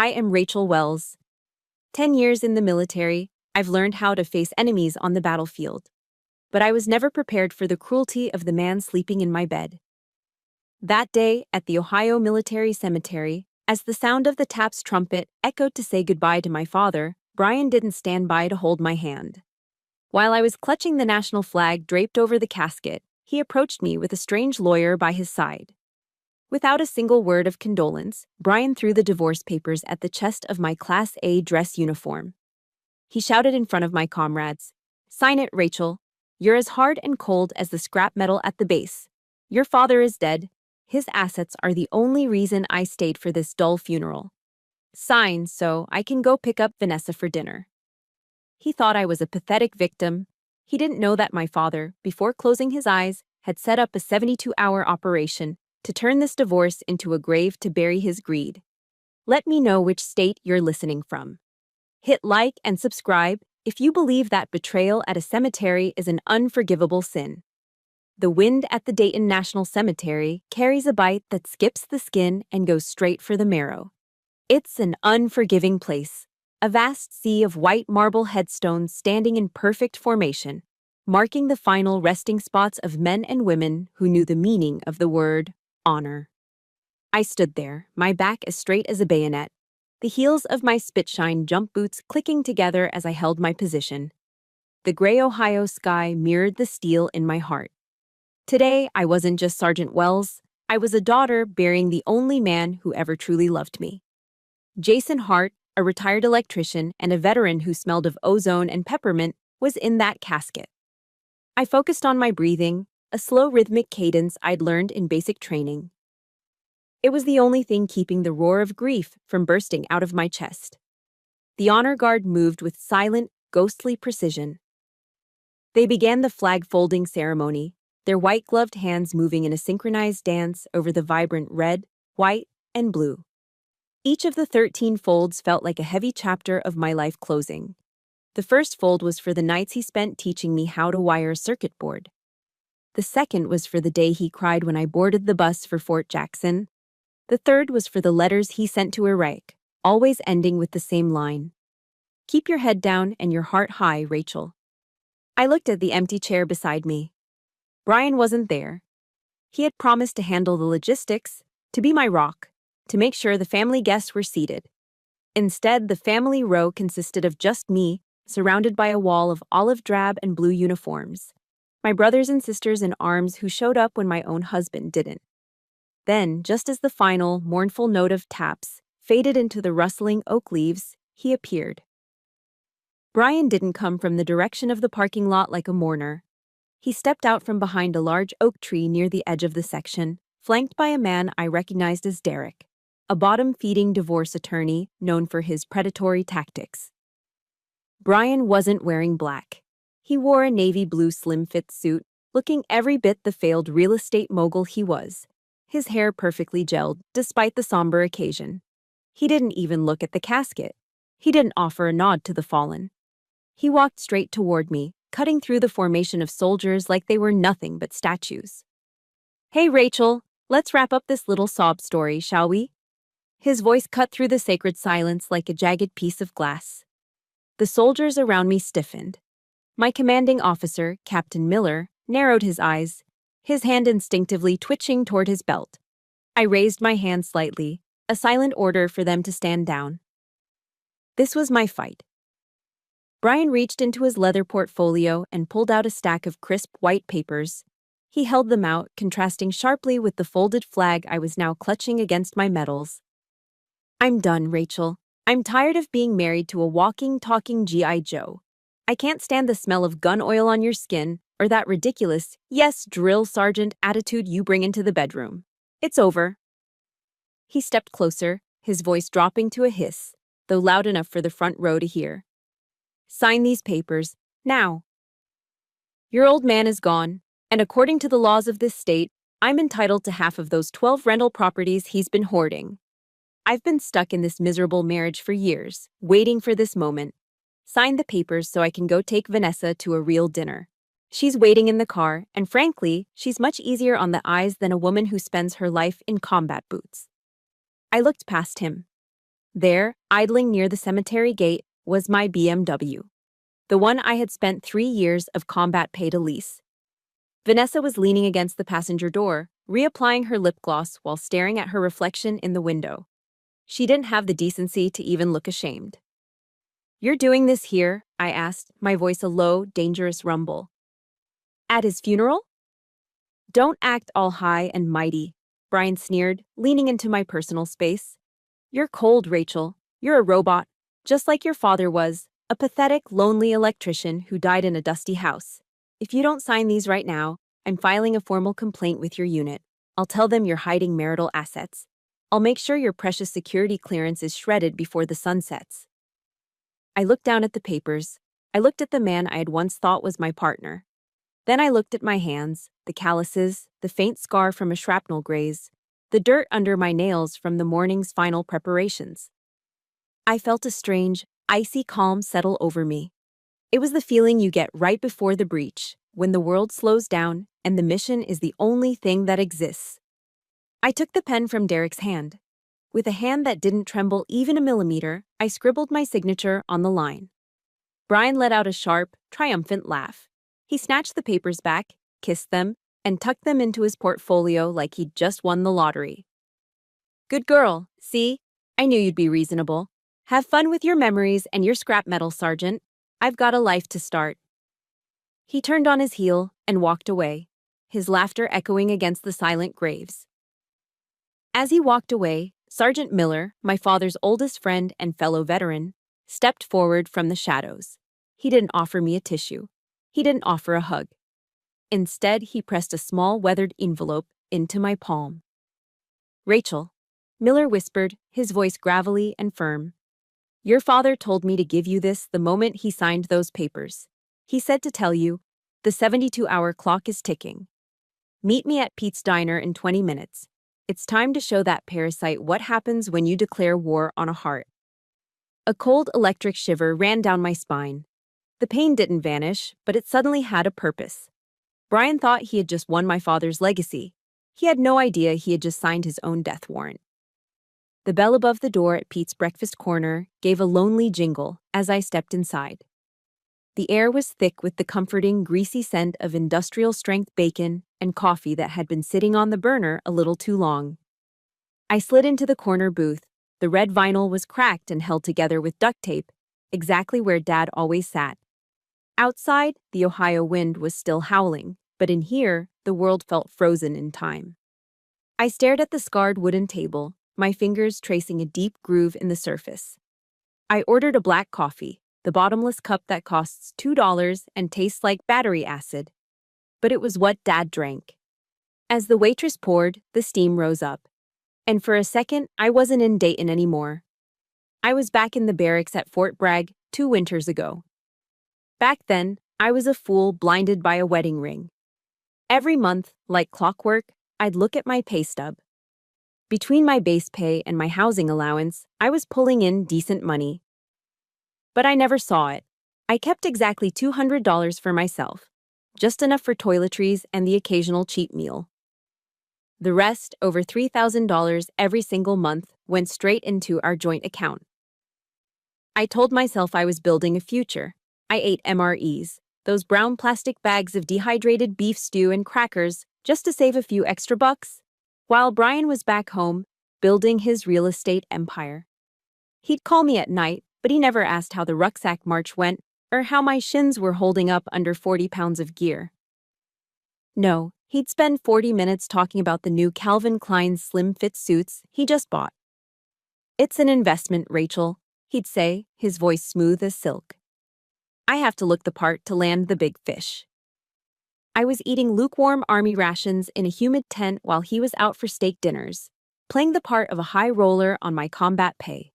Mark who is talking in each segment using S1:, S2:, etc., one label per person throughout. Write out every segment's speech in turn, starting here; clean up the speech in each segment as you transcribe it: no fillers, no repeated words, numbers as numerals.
S1: I am Rachel Wells. 10 years in the military, I've learned how to face enemies on the battlefield. But I was never prepared for the cruelty of the man sleeping in my bed. That day, at the Ohio Military Cemetery, as the sound of the tap's trumpet echoed to say goodbye to my father, Brian didn't stand by to hold my hand. While I was clutching the national flag draped over the casket, he approached me with a strange lawyer by his side. Without a single word of condolence, Brian threw the divorce papers at the chest of my Class A dress uniform. He shouted in front of my comrades, "Sign it, Rachel. You're as hard and cold as the scrap metal at the base. Your father is dead. His assets are the only reason I stayed for this dull funeral. Sign so I can go pick up Vanessa for dinner." He thought I was a pathetic victim. He didn't know that my father, before closing his eyes, had set up a 72-hour operation to turn this divorce into a grave to bury his greed. Let me know which state you're listening from. Hit like and subscribe if you believe that betrayal at a cemetery is an unforgivable sin. The wind at the Dayton National Cemetery carries a bite that skips the skin and goes straight for the marrow. It's an unforgiving place, a vast sea of white marble headstones standing in perfect formation, marking the final resting spots of men and women who knew the meaning of the word honor. I stood there, my back as straight as a bayonet, the heels of my spitshine jump boots clicking together as I held my position. The gray Ohio sky mirrored the steel in my heart. Today, I wasn't just Sergeant Wells, I was a daughter burying the only man who ever truly loved me. Jason Hart, a retired electrician and a veteran who smelled of ozone and peppermint, was in that casket. I focused on my breathing, a slow rhythmic cadence I'd learned in basic training. It was the only thing keeping the roar of grief from bursting out of my chest. The honor guard moved with silent, ghostly precision. They began the flag-folding ceremony, their white-gloved hands moving in a synchronized dance over the vibrant red, white, and blue. Each of the 13 folds felt like a heavy chapter of my life closing. The first fold was for the nights he spent teaching me how to wire a circuit board. The second was for the day he cried when I boarded the bus for Fort Jackson. The third was for the letters he sent to Iraq, always ending with the same line. "Keep your head down and your heart high, Rachel." I looked at the empty chair beside me. Brian wasn't there. He had promised to handle the logistics, to be my rock, to make sure the family guests were seated. Instead, the family row consisted of just me, surrounded by a wall of olive drab and blue uniforms. My brothers and sisters in arms who showed up when my own husband didn't. Then, just as the final, mournful note of taps faded into the rustling oak leaves, he appeared. Brian didn't come from the direction of the parking lot like a mourner. He stepped out from behind a large oak tree near the edge of the section, flanked by a man I recognized as Derek, a bottom-feeding divorce attorney known for his predatory tactics. Brian wasn't wearing black. He wore a navy blue slim-fit suit, looking every bit the failed real estate mogul he was, his hair perfectly gelled despite the somber occasion. He didn't even look at the casket. He didn't offer a nod to the fallen. He walked straight toward me, cutting through the formation of soldiers like they were nothing but statues. "Hey, Rachel, let's wrap up this little sob story, shall we?" His voice cut through the sacred silence like a jagged piece of glass. The soldiers around me stiffened. My commanding officer, Captain Miller, narrowed his eyes, his hand instinctively twitching toward his belt. I raised my hand slightly, a silent order for them to stand down. This was my fight. Brian reached into his leather portfolio and pulled out a stack of crisp white papers. He held them out, contrasting sharply with the folded flag I was now clutching against my medals. "I'm done, Rachel. I'm tired of being married to a walking, talking G.I. Joe. I can't stand the smell of gun oil on your skin or that ridiculous, yes, drill sergeant attitude you bring into the bedroom. It's over." He stepped closer, his voice dropping to a hiss, though loud enough for the front row to hear. "Sign these papers, now. Your old man is gone, and according to the laws of this state, I'm entitled to half of those 12 rental properties he's been hoarding. I've been stuck in this miserable marriage for years, waiting for this moment. Sign the papers so I can go take Vanessa to a real dinner. She's waiting in the car, and frankly, she's much easier on the eyes than a woman who spends her life in combat boots." I looked past him. There, idling near the cemetery gate, was my BMW. The one I had spent 3 years of combat pay to lease. Vanessa was leaning against the passenger door, reapplying her lip gloss while staring at her reflection in the window. She didn't have the decency to even look ashamed. "You're doing this here?" I asked, my voice a low, dangerous rumble. "At his funeral?" "Don't act all high and mighty," Brian sneered, leaning into my personal space. "You're cold, Rachel. You're a robot, just like your father was, a pathetic, lonely electrician who died in a dusty house. If you don't sign these right now, I'm filing a formal complaint with your unit. I'll tell them you're hiding marital assets. I'll make sure your precious security clearance is shredded before the sun sets." I looked down at the papers. I looked at the man I had once thought was my partner. Then I looked at my hands, the calluses, the faint scar from a shrapnel graze, the dirt under my nails from the morning's final preparations. I felt a strange, icy calm settle over me. It was the feeling you get right before the breach, when the world slows down and the mission is the only thing that exists. I took the pen from Derek's hand. With a hand that didn't tremble even a millimeter, I scribbled my signature on the line. Brian let out a sharp, triumphant laugh. He snatched the papers back, kissed them, and tucked them into his portfolio like he'd just won the lottery. "Good girl, see? I knew you'd be reasonable. Have fun with your memories and your scrap metal, Sergeant. I've got a life to start." He turned on his heel and walked away, his laughter echoing against the silent graves. As he walked away, Sergeant Miller, my father's oldest friend and fellow veteran, stepped forward from the shadows. He didn't offer me a tissue. He didn't offer a hug. Instead, he pressed a small weathered envelope into my palm. "Rachel," Miller whispered, his voice gravelly and firm. "Your father told me to give you this the moment he signed those papers. He said to tell you, the 72-hour clock is ticking. Meet me at Pete's Diner in 20 minutes. It's time to show that parasite what happens when you declare war on a heart." A cold electric shiver ran down my spine. The pain didn't vanish, but it suddenly had a purpose. Brian thought he had just won my father's legacy. He had no idea he had just signed his own death warrant. The bell above the door at Pete's Breakfast Corner gave a lonely jingle as I stepped inside. The air was thick with the comforting, greasy scent of industrial-strength bacon and coffee that had been sitting on the burner a little too long. I slid into the corner booth. The red vinyl was cracked and held together with duct tape, exactly where Dad always sat. Outside, the Ohio wind was still howling, but in here, the world felt frozen in time. I stared at the scarred wooden table, my fingers tracing a deep groove in the surface. I ordered a black coffee, the bottomless cup that costs $2 and tastes like battery acid. But it was what Dad drank. As the waitress poured, the steam rose up. And for a second, I wasn't in Dayton anymore. I was back in the barracks at Fort Bragg 2 winters ago. Back then, I was a fool blinded by a wedding ring. Every month, like clockwork, I'd look at my pay stub. Between my base pay and my housing allowance, I was pulling in decent money. But I never saw it. I kept exactly $200 for myself, just enough for toiletries and the occasional cheap meal. The rest, over $3,000 every single month, went straight into our joint account. I told myself I was building a future. I ate MREs, those brown plastic bags of dehydrated beef stew and crackers, just to save a few extra bucks, while Brian was back home, building his real estate empire. He'd call me at night, but he never asked how the rucksack march went or how my shins were holding up under 40 pounds of gear. No, he'd spend 40 minutes talking about the new Calvin Klein slim-fit suits he just bought. "It's an investment, Rachel," he'd say, his voice smooth as silk. I have to look the part to land the big fish. I was eating lukewarm army rations in a humid tent while he was out for steak dinners, playing the part of a high roller on my combat pay.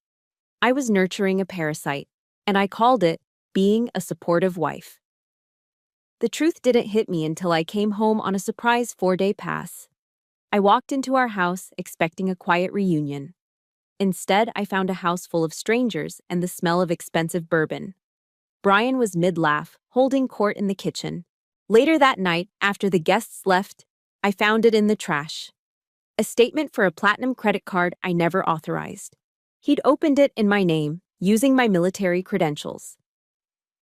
S1: I was nurturing a parasite, and I called it being a supportive wife. The truth didn't hit me until I came home on a surprise 4-day pass. I walked into our house expecting a quiet reunion. Instead, I found a house full of strangers and the smell of expensive bourbon. Brian was mid-laugh, holding court in the kitchen. Later that night, after the guests left, I found it in the trash. A statement for a platinum credit card I never authorized. He'd opened it in my name, using my military credentials.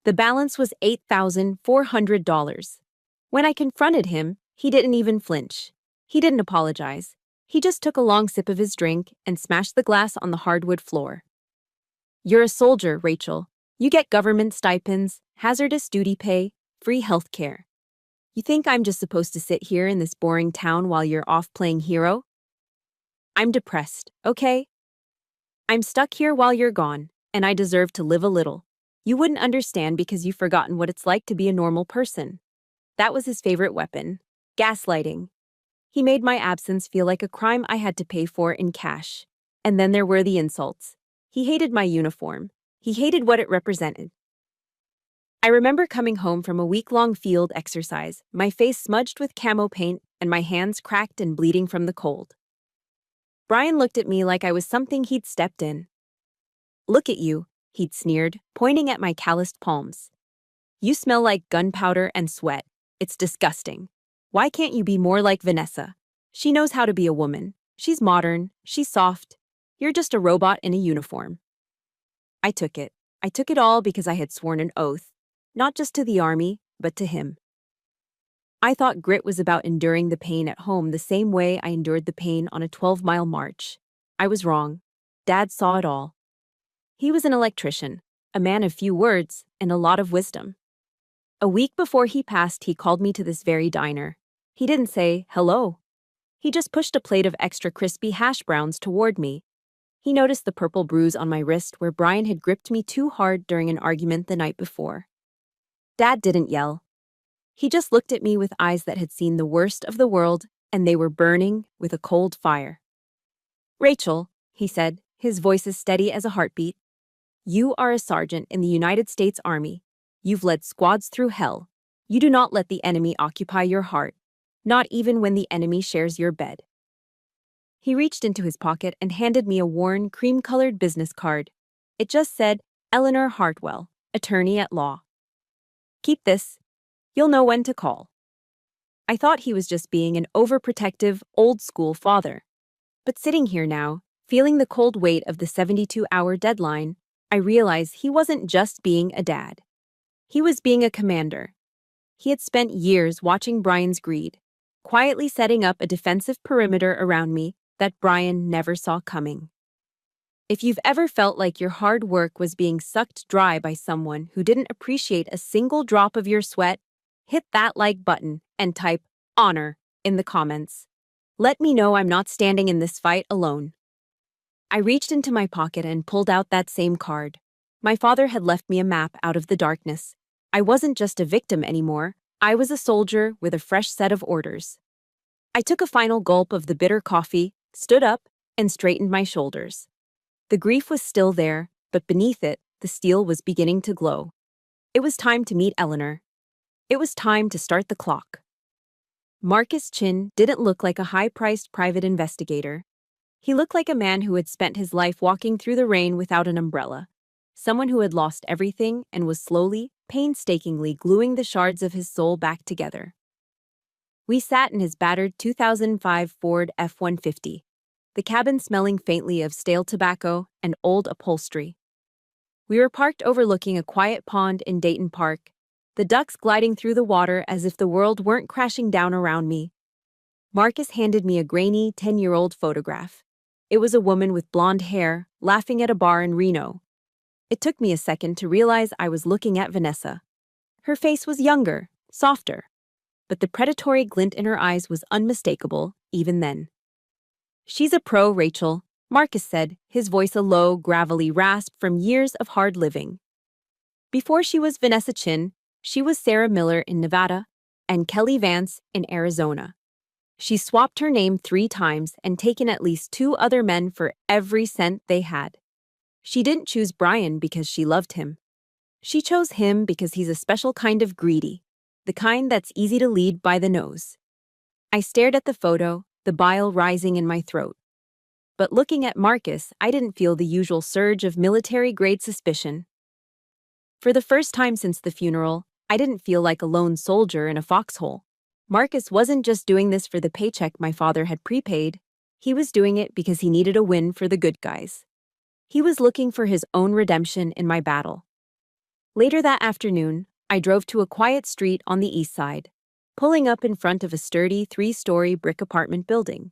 S1: The balance was $8,400. When I confronted him, he didn't even flinch. He didn't apologize. He just took a long sip of his drink and smashed the glass on the hardwood floor. "You're a soldier, Rachel. You get government stipends, hazardous duty pay, free health care. You think I'm just supposed to sit here in this boring town while you're off playing hero? I'm depressed, okay? I'm stuck here while you're gone, and I deserve to live a little. You wouldn't understand because you've forgotten what it's like to be a normal person." That was his favorite weapon, gaslighting. He made my absence feel like a crime I had to pay for in cash. And then there were the insults. He hated my uniform. He hated what it represented. I remember coming home from a week-long field exercise, my face smudged with camo paint and my hands cracked and bleeding from the cold. Brian looked at me like I was something he'd stepped in. "Look at you," he'd sneered, pointing at my calloused palms. "You smell like gunpowder and sweat. It's disgusting. Why can't you be more like Vanessa? She knows how to be a woman. She's modern. She's soft. You're just a robot in a uniform." I took it. I took it all because I had sworn an oath, not just to the army, but to him. I thought grit was about enduring the pain at home the same way I endured the pain on a 12-mile march. I was wrong. Dad saw it all. He was an electrician, a man of few words and a lot of wisdom. A week before he passed, he called me to this very diner. He didn't say, "Hello." He just pushed a plate of extra crispy hash browns toward me. He noticed the purple bruise on my wrist where Brian had gripped me too hard during an argument the night before. Dad didn't yell. He just looked at me with eyes that had seen the worst of the world, and they were burning with a cold fire. "Rachel," he said, his voice as steady as a heartbeat, "you are a sergeant in the United States Army. You've led squads through hell. You do not let the enemy occupy your heart, not even when the enemy shares your bed." He reached into his pocket and handed me a worn, cream-colored business card. It just said, "Eleanor Hartwell, attorney at law. Keep this. You'll know when to call." I thought he was just being an overprotective, old-school father. But sitting here now, feeling the cold weight of the 72-hour deadline, I realized he wasn't just being a dad. He was being a commander. He had spent years watching Brian's greed, quietly setting up a defensive perimeter around me that Brian never saw coming. If you've ever felt like your hard work was being sucked dry by someone who didn't appreciate a single drop of your sweat, hit that like button and type "honor" in the comments. Let me know I'm not standing in this fight alone. I reached into my pocket and pulled out that same card. My father had left me a map out of the darkness. I wasn't just a victim anymore. I was a soldier with a fresh set of orders. I took a final gulp of the bitter coffee, stood up, and straightened my shoulders. The grief was still there, but beneath it, the steel was beginning to glow. It was time to meet Eleanor. It was time to start the clock. Marcus Chin didn't look like a high-priced private investigator. He looked like a man who had spent his life walking through the rain without an umbrella. Someone who had lost everything and was slowly, painstakingly gluing the shards of his soul back together. We sat in his battered 2005 Ford F-150, the cabin smelling faintly of stale tobacco and old upholstery. We were parked overlooking a quiet pond in Dayton Park, the ducks gliding through the water as if the world weren't crashing down around me. Marcus handed me a grainy 10-year-old photograph. It was a woman with blonde hair, laughing at a bar in Reno. It took me a second to realize I was looking at Vanessa. Her face was younger, softer, but the predatory glint in her eyes was unmistakable, even then. "She's a pro, Rachel," Marcus said, his voice a low, gravelly rasp from years of hard living. Before she was Vanessa Chin, she was Sarah Miller in Nevada and Kelly Vance in Arizona. She swapped her name 3 times and taken at least 2 other men for every cent they had. She didn't choose Brian because she loved him. She chose him because he's a special kind of greedy, the kind that's easy to lead by the nose. I stared at the photo, the bile rising in my throat. But looking at Marcus, I didn't feel the usual surge of military-grade suspicion. For the first time since the funeral, I didn't feel like a lone soldier in a foxhole. Marcus wasn't just doing this for the paycheck my father had prepaid. He was doing it because he needed a win for the good guys. He was looking for his own redemption in my battle. Later that afternoon, I drove to a quiet street on the east side, pulling up in front of a sturdy 3-story brick apartment building.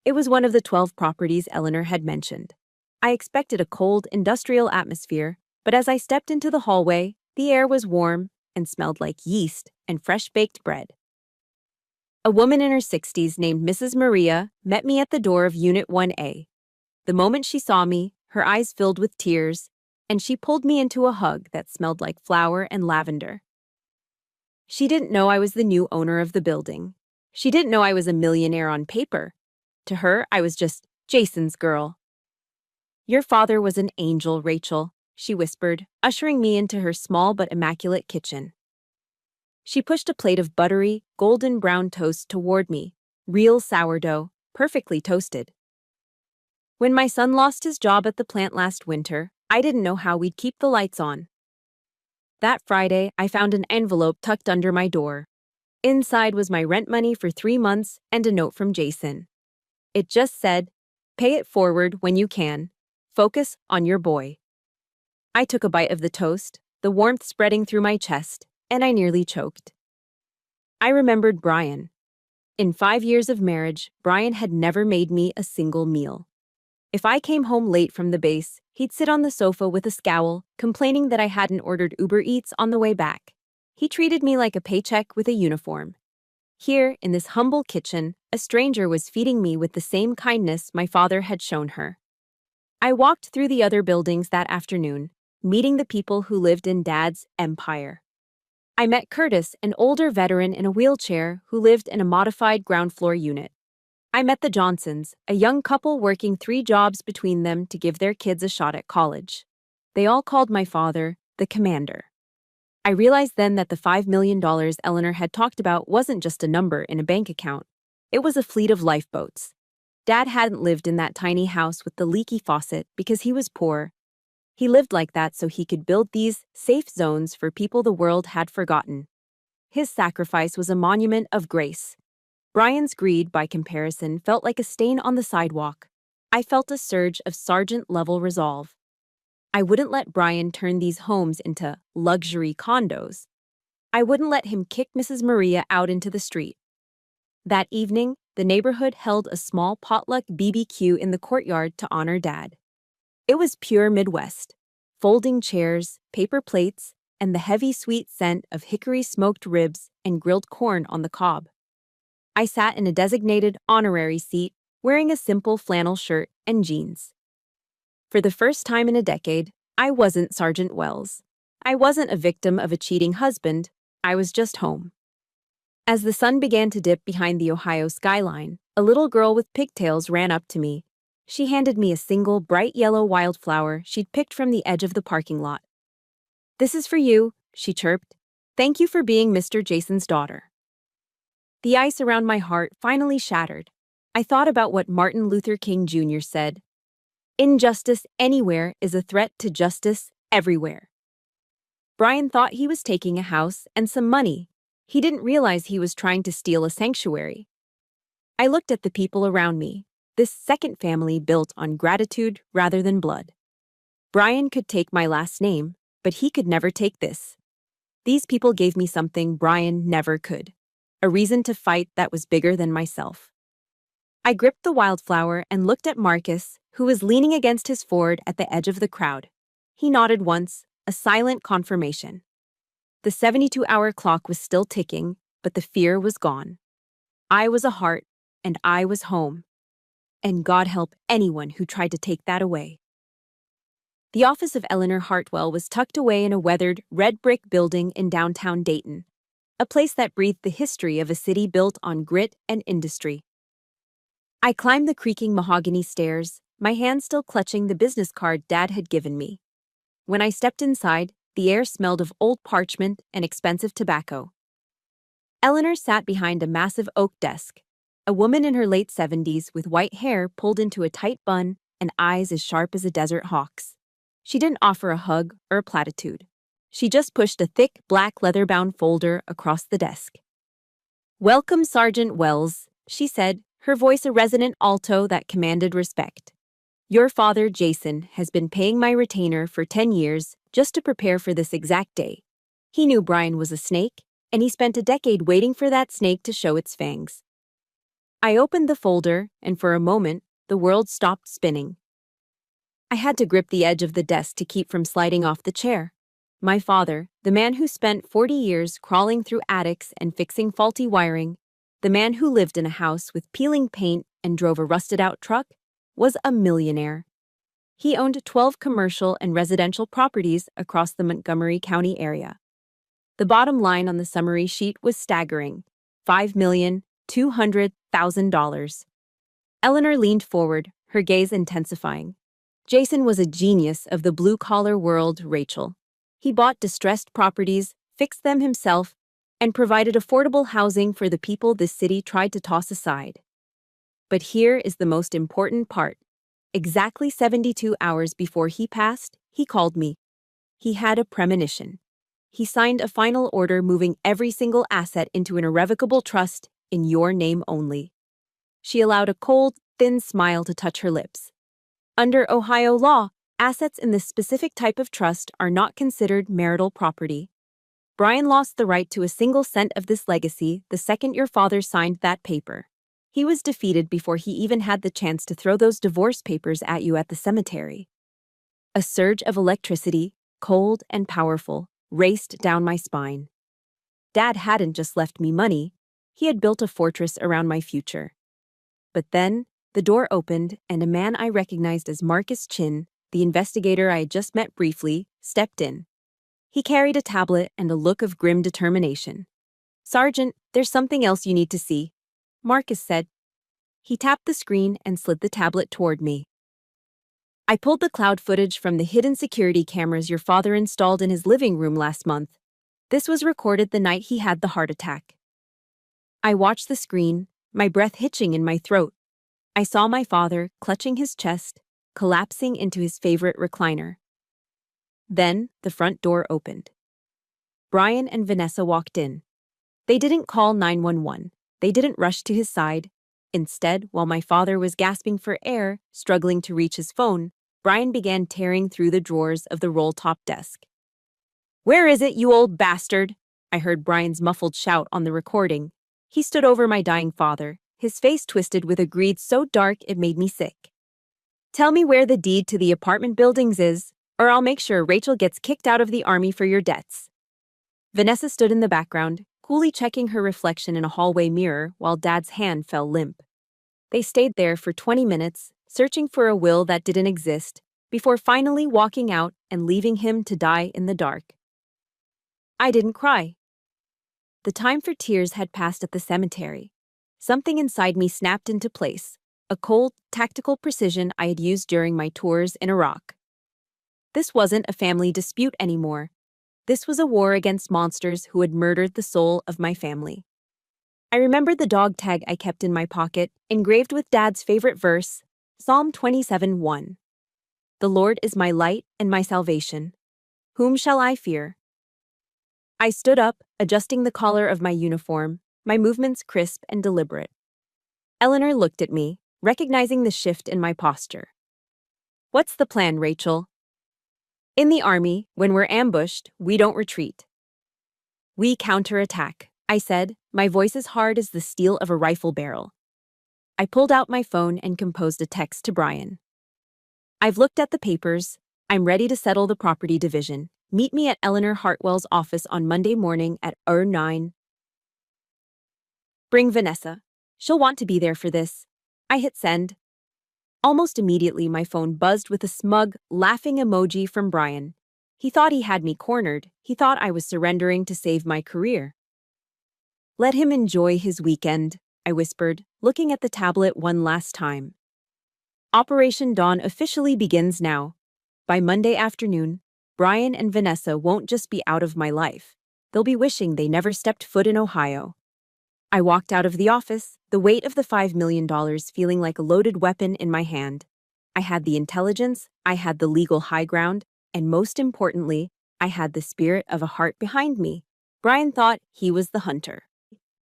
S1: It was one of the 12 properties Eleanor had mentioned. I expected a cold, industrial atmosphere, but as I stepped into the hallway, the air was warm and smelled like yeast and fresh-baked bread. A woman in her 60s named Mrs. Maria met me at the door of Unit 1A. The moment she saw me, her eyes filled with tears, and she pulled me into a hug that smelled like flower and lavender. She didn't know I was the new owner of the building. She didn't know I was a millionaire on paper. To her, I was just Jason's girl. "Your father was an angel, Rachel," she whispered, ushering me into her small but immaculate kitchen. She pushed a plate of buttery, golden brown toast toward me, real sourdough, perfectly toasted. "When my son lost his job at the plant last winter, I didn't know how we'd keep the lights on. That Friday, I found an envelope tucked under my door. Inside was my rent money for 3 months and a note from Jason. It just said, 'Pay it forward when you can. Focus on your boy.'" I took a bite of the toast, the warmth spreading through my chest, and I nearly choked. I remembered Brian. In 5 years of marriage, Brian had never made me a single meal. If I came home late from the base, he'd sit on the sofa with a scowl, complaining that I hadn't ordered Uber Eats on the way back. He treated me like a paycheck with a uniform. Here, in this humble kitchen, a stranger was feeding me with the same kindness my father had shown her. I walked through the other buildings that afternoon, meeting the people who lived in Dad's empire. I met Curtis, an older veteran in a wheelchair who lived in a modified ground floor unit. I met the Johnsons, a young couple working 3 jobs between them to give their kids a shot at college. They all called my father the commander. I realized then that the $5 million Eleanor had talked about wasn't just a number in a bank account. It was a fleet of lifeboats. Dad hadn't lived in that tiny house with the leaky faucet because he was poor. He lived like that so he could build these safe zones for people the world had forgotten. His sacrifice was a monument of grace. Brian's greed, by comparison, felt like a stain on the sidewalk. I felt a surge of sergeant-level resolve. I wouldn't let Brian turn these homes into luxury condos. I wouldn't let him kick Mrs. Maria out into the street. That evening, the neighborhood held a small potluck BBQ in the courtyard to honor Dad. It was pure Midwest. Folding chairs, paper plates, and the heavy sweet scent of hickory smoked ribs and grilled corn on the cob. I sat in a designated honorary seat, wearing a simple flannel shirt and jeans. For the first time in a decade, I wasn't Sergeant Wells. I wasn't a victim of a cheating husband. I was just home. As the sun began to dip behind the Ohio skyline, a little girl with pigtails ran up to me. She handed me a single bright yellow wildflower she'd picked from the edge of the parking lot. "This is for you," she chirped. "Thank you for being Mr. Jason's daughter." The ice around my heart finally shattered. I thought about what Martin Luther King Jr. said: "Injustice anywhere is a threat to justice everywhere." Brian thought he was taking a house and some money. He didn't realize he was trying to steal a sanctuary. I looked at the people around me, this second family built on gratitude rather than blood. Brian could take my last name, but he could never take this. These people gave me something Brian never could: a reason to fight that was bigger than myself. I gripped the wildflower and looked at Marcus, who was leaning against his Ford at the edge of the crowd. He nodded once, a silent confirmation. The 72-hour clock was still ticking, but the fear was gone. I was a heart, and I was home. And God help anyone who tried to take that away. The office of Eleanor Hartwell was tucked away in a weathered, red brick building in downtown Dayton, a place that breathed the history of a city built on grit and industry. I climbed the creaking mahogany stairs, my hand still clutching the business card Dad had given me. When I stepped inside, the air smelled of old parchment and expensive tobacco. Eleanor sat behind a massive oak desk, a woman in her late 70s with white hair pulled into a tight bun and eyes as sharp as a desert hawk's. She didn't offer a hug or a platitude. She just pushed a thick, black leather-bound folder across the desk. "Welcome, Sergeant Wells," she said, her voice a resonant alto that commanded respect. Your father, Jason, has been paying my retainer for 10 years just to prepare for this exact day. He knew Brian was a snake, and he spent a decade waiting for that snake to show its fangs. I opened the folder, and for a moment, the world stopped spinning. I had to grip the edge of the desk to keep from sliding off the chair. My father, the man who spent 40 years crawling through attics and fixing faulty wiring, the man who lived in a house with peeling paint and drove a rusted-out truck, was a millionaire. He owned 12 commercial and residential properties across the Montgomery County area. The bottom line on the summary sheet was staggering: $5,200,000. Eleanor leaned forward, her gaze intensifying. Jason was a genius of the blue-collar world, Rachel. He bought distressed properties, fixed them himself, and provided affordable housing for the people this city tried to toss aside. But here is the most important part. Exactly 72 hours before he passed, he called me. He had a premonition. He signed a final order moving every single asset into an irrevocable trust in your name only. She allowed a cold, thin smile to touch her lips. Under Ohio law, assets in this specific type of trust are not considered marital property. Brian lost the right to a single cent of this legacy the second your father signed that paper. He was defeated before he even had the chance to throw those divorce papers at you at the cemetery. A surge of electricity, cold and powerful, raced down my spine. Dad hadn't just left me money, he had built a fortress around my future. But then, the door opened and a man I recognized as Marcus Chin, the investigator I had just met briefly, stepped in. He carried a tablet and a look of grim determination. "Sergeant, there's something else you need to see," Marcus said. He tapped the screen and slid the tablet toward me. "I pulled the cloud footage from the hidden security cameras your father installed in his living room last month. This was recorded the night he had the heart attack." I watched the screen, my breath hitching in my throat. I saw my father clutching his chest, collapsing into his favorite recliner. Then, the front door opened. Brian and Vanessa walked in. They didn't call 911. They didn't rush to his side. Instead, while my father was gasping for air, struggling to reach his phone, Brian began tearing through the drawers of the roll-top desk. "Where is it, you old bastard?" I heard Brian's muffled shout on the recording. He stood over my dying father, his face twisted with a greed so dark it made me sick. "Tell me where the deed to the apartment buildings is, or I'll make sure Rachel gets kicked out of the army for your debts." Vanessa stood in the background, coolly checking her reflection in a hallway mirror while Dad's hand fell limp. They stayed there for 20 minutes, searching for a will that didn't exist, before finally walking out and leaving him to die in the dark. I didn't cry. The time for tears had passed at the cemetery. Something inside me snapped into place, a cold, tactical precision I had used during my tours in Iraq. This wasn't a family dispute anymore. This was a war against monsters who had murdered the soul of my family. I remembered the dog tag I kept in my pocket, engraved with Dad's favorite verse, Psalm 27:1. "The Lord is my light and my salvation. Whom shall I fear?" I stood up, adjusting the collar of my uniform, my movements crisp and deliberate. Eleanor looked at me, recognizing the shift in my posture. "What's the plan, Rachel?" "In the army, when we're ambushed, we don't retreat. We counterattack," I said, my voice as hard as the steel of a rifle barrel. I pulled out my phone and composed a text to Brian. "I've looked at the papers. I'm ready to settle the property division. Meet me at Eleanor Hartwell's office on Monday morning at 9. Bring Vanessa. She'll want to be there for this." I hit send. Almost immediately, my phone buzzed with a smug, laughing emoji from Brian. He thought he had me cornered. He thought I was surrendering to save my career. "Let him enjoy his weekend," I whispered, looking at the tablet one last time. Operation Dawn officially begins now. By Monday afternoon, Brian and Vanessa won't just be out of my life. They'll be wishing they never stepped foot in Ohio. I walked out of the office, the weight of the $5 million feeling like a loaded weapon in my hand. I had the intelligence, I had the legal high ground, and most importantly, I had the spirit of a heart behind me. Brian thought he was the hunter.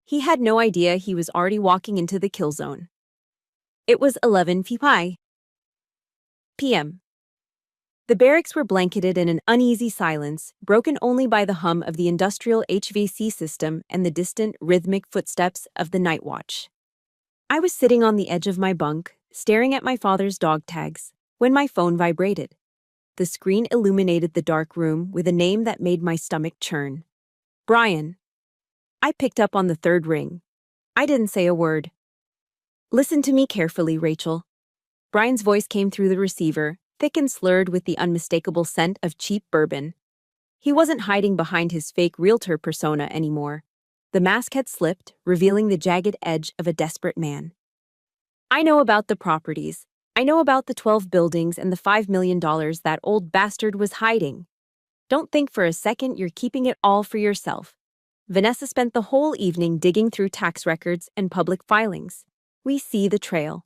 S1: He had no idea he was already walking into the kill zone. It was 11 p.m. p.m. The barracks were blanketed in an uneasy silence, broken only by the hum of the industrial HVAC system and the distant, rhythmic footsteps of the night watch. I was sitting on the edge of my bunk, staring at my father's dog tags, when my phone vibrated. The screen illuminated the dark room with a name that made my stomach churn. Brian. I picked up on the third ring. I didn't say a word. Listen to me carefully, Rachel. Brian's voice came through the receiver, thick and slurred with the unmistakable scent of cheap bourbon. He wasn't hiding behind his fake realtor persona anymore. The mask had slipped, revealing the jagged edge of a desperate man. I know about the properties. I know about the 12 buildings and the $5 million that old bastard was hiding. Don't think for a second you're keeping it all for yourself. Vanessa spent the whole evening digging through tax records and public filings. We see the trail.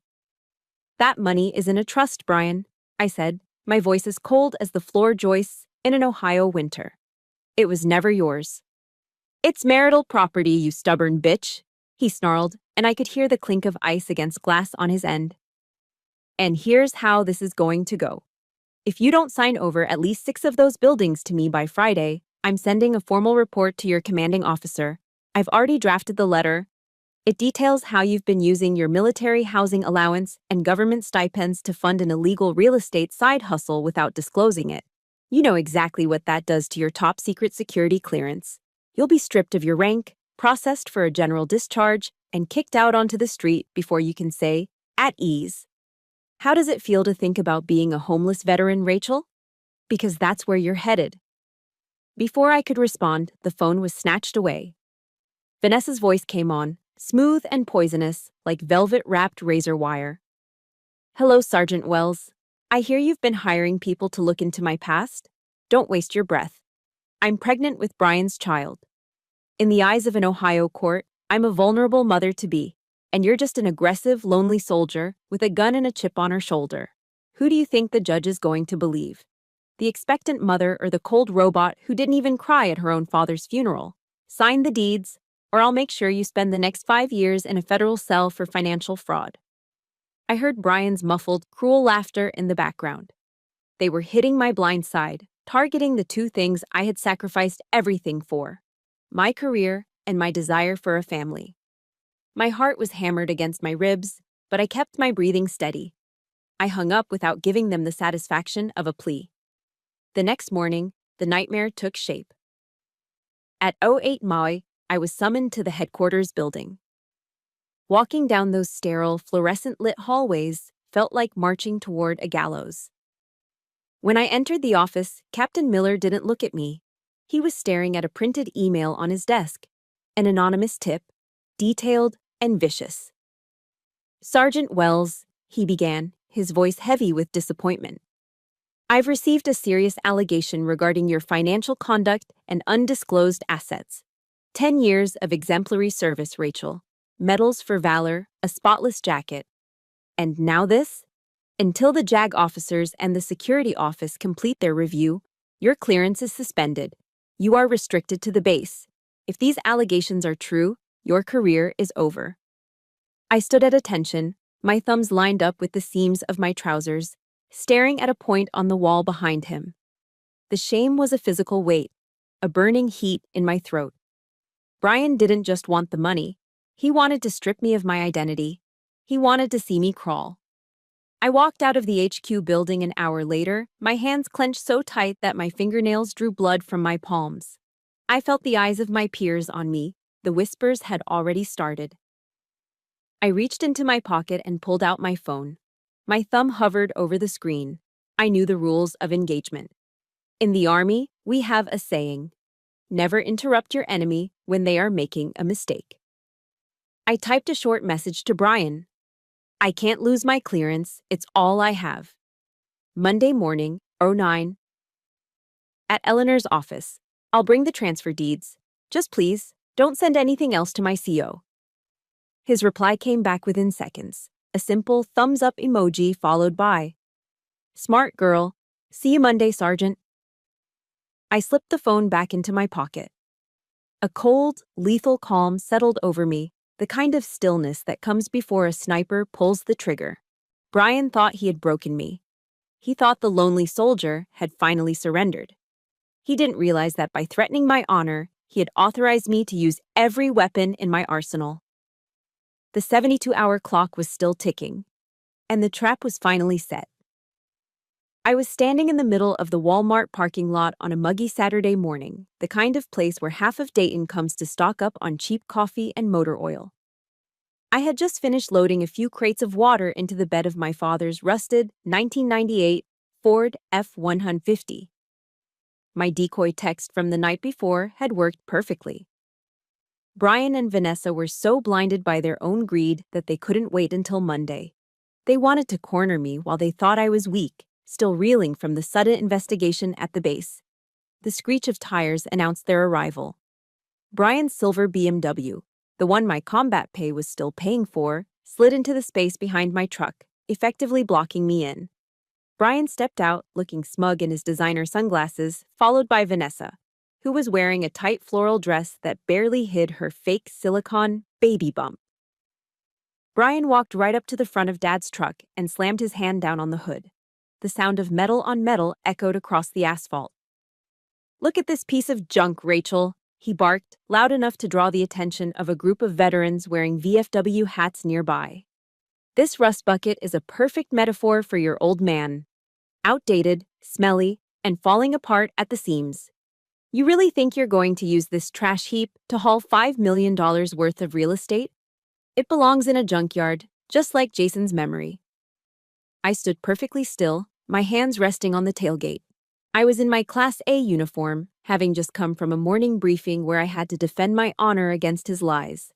S1: That money is in a trust, Brian, I said, my voice as cold as the floor joists in an Ohio winter. It was never yours. It's marital property, you stubborn bitch, he snarled, and I could hear the clink of ice against glass on his end. And here's how this is going to go. If you don't sign over at least 6 of those buildings to me by Friday, I'm sending a formal report to your commanding officer. I've already drafted the letter. It details how you've been using your military housing allowance and government stipends to fund an illegal real estate side hustle without disclosing it. You know exactly what that does to your top secret security clearance. You'll be stripped of your rank, processed for a general discharge, and kicked out onto the street before you can say, at ease. How does it feel to think about being a homeless veteran, Rachel? Because that's where you're headed. Before I could respond, the phone was snatched away. Vanessa's voice came on, smooth and poisonous, like velvet-wrapped razor wire. Hello, Sergeant Wells. I hear you've been hiring people to look into my past. Don't waste your breath. I'm pregnant with Brian's child. In the eyes of an Ohio court, I'm a vulnerable mother-to-be, and you're just an aggressive, lonely soldier with a gun and a chip on her shoulder. Who do you think the judge is going to believe? The expectant mother or the cold robot who didn't even cry at her own father's funeral? Sign the deeds, or I'll make sure you spend the next 5 years in a federal cell for financial fraud. I heard Brian's muffled, cruel laughter in the background. They were hitting my blind side, targeting the 2 things I had sacrificed everything for: my career and my desire for a family. My heart was hammered against my ribs, but I kept my breathing steady. I hung up without giving them the satisfaction of a plea. The next morning, the nightmare took shape. At 08 Maui, I was summoned to the headquarters building. Walking down those sterile, fluorescent-lit hallways felt like marching toward a gallows. When I entered the office, Captain Miller didn't look at me. He was staring at a printed email on his desk, an anonymous tip, detailed and vicious. Sergeant Wells, he began, his voice heavy with disappointment. I've received a serious allegation regarding your financial conduct and undisclosed assets. 10 years of exemplary service, Rachel. Medals for valor, a spotless jacket. And now this? Until the JAG officers and the security office complete their review, your clearance is suspended. You are restricted to the base. If these allegations are true, your career is over. I stood at attention, my thumbs lined up with the seams of my trousers, staring at a point on the wall behind him. The shame was a physical weight, a burning heat in my throat. Brian didn't just want the money. He wanted to strip me of my identity. He wanted to see me crawl. I walked out of the HQ building an hour later, my hands clenched so tight that my fingernails drew blood from my palms. I felt the eyes of my peers on me. The whispers had already started. I reached into my pocket and pulled out my phone. My thumb hovered over the screen. I knew the rules of engagement. In the Army, we have a saying: never interrupt your enemy when they are making a mistake. I typed a short message to Brian. I can't lose my clearance, it's all I have. Monday morning, 09. At Eleanor's office. I'll bring the transfer deeds. Just please, don't send anything else to my CO. His reply came back within seconds. A simple thumbs-up emoji followed by, smart girl. See you Monday, Sergeant. I slipped the phone back into my pocket. A cold, lethal calm settled over me, the kind of stillness that comes before a sniper pulls the trigger. Brian thought he had broken me. He thought the lonely soldier had finally surrendered. He didn't realize that by threatening my honor, he had authorized me to use every weapon in my arsenal. The 72-hour clock was still ticking, and the trap was finally set. I was standing in the middle of the Walmart parking lot on a muggy Saturday morning, the kind of place where half of Dayton comes to stock up on cheap coffee and motor oil. I had just finished loading a few crates of water into the bed of my father's rusted 1998 Ford F-150. My decoy text from the night before had worked perfectly. Brian and Vanessa were so blinded by their own greed that they couldn't wait until Monday. They wanted to corner me while they thought I was weak, still reeling from the sudden investigation at the base. The screech of tires announced their arrival. Brian's silver BMW, the one my combat pay was still paying for, slid into the space behind my truck, effectively blocking me in. Brian stepped out, looking smug in his designer sunglasses, followed by Vanessa, who was wearing a tight floral dress that barely hid her fake silicone baby bump. Brian walked right up to the front of Dad's truck and slammed his hand down on the hood. The sound of metal on metal echoed across the asphalt. "Look at this piece of junk, Rachel," he barked, loud enough to draw the attention of a group of veterans wearing VFW hats nearby. "This rust bucket is a perfect metaphor for your old man. Outdated, smelly, and falling apart at the seams. You really think you're going to use this trash heap to haul $5 million worth of real estate? It belongs in a junkyard, just like Jason's memory." I stood perfectly still, my hands resting on the tailgate. I was in my Class A uniform, having just come from a morning briefing where I had to defend my honor against his lies.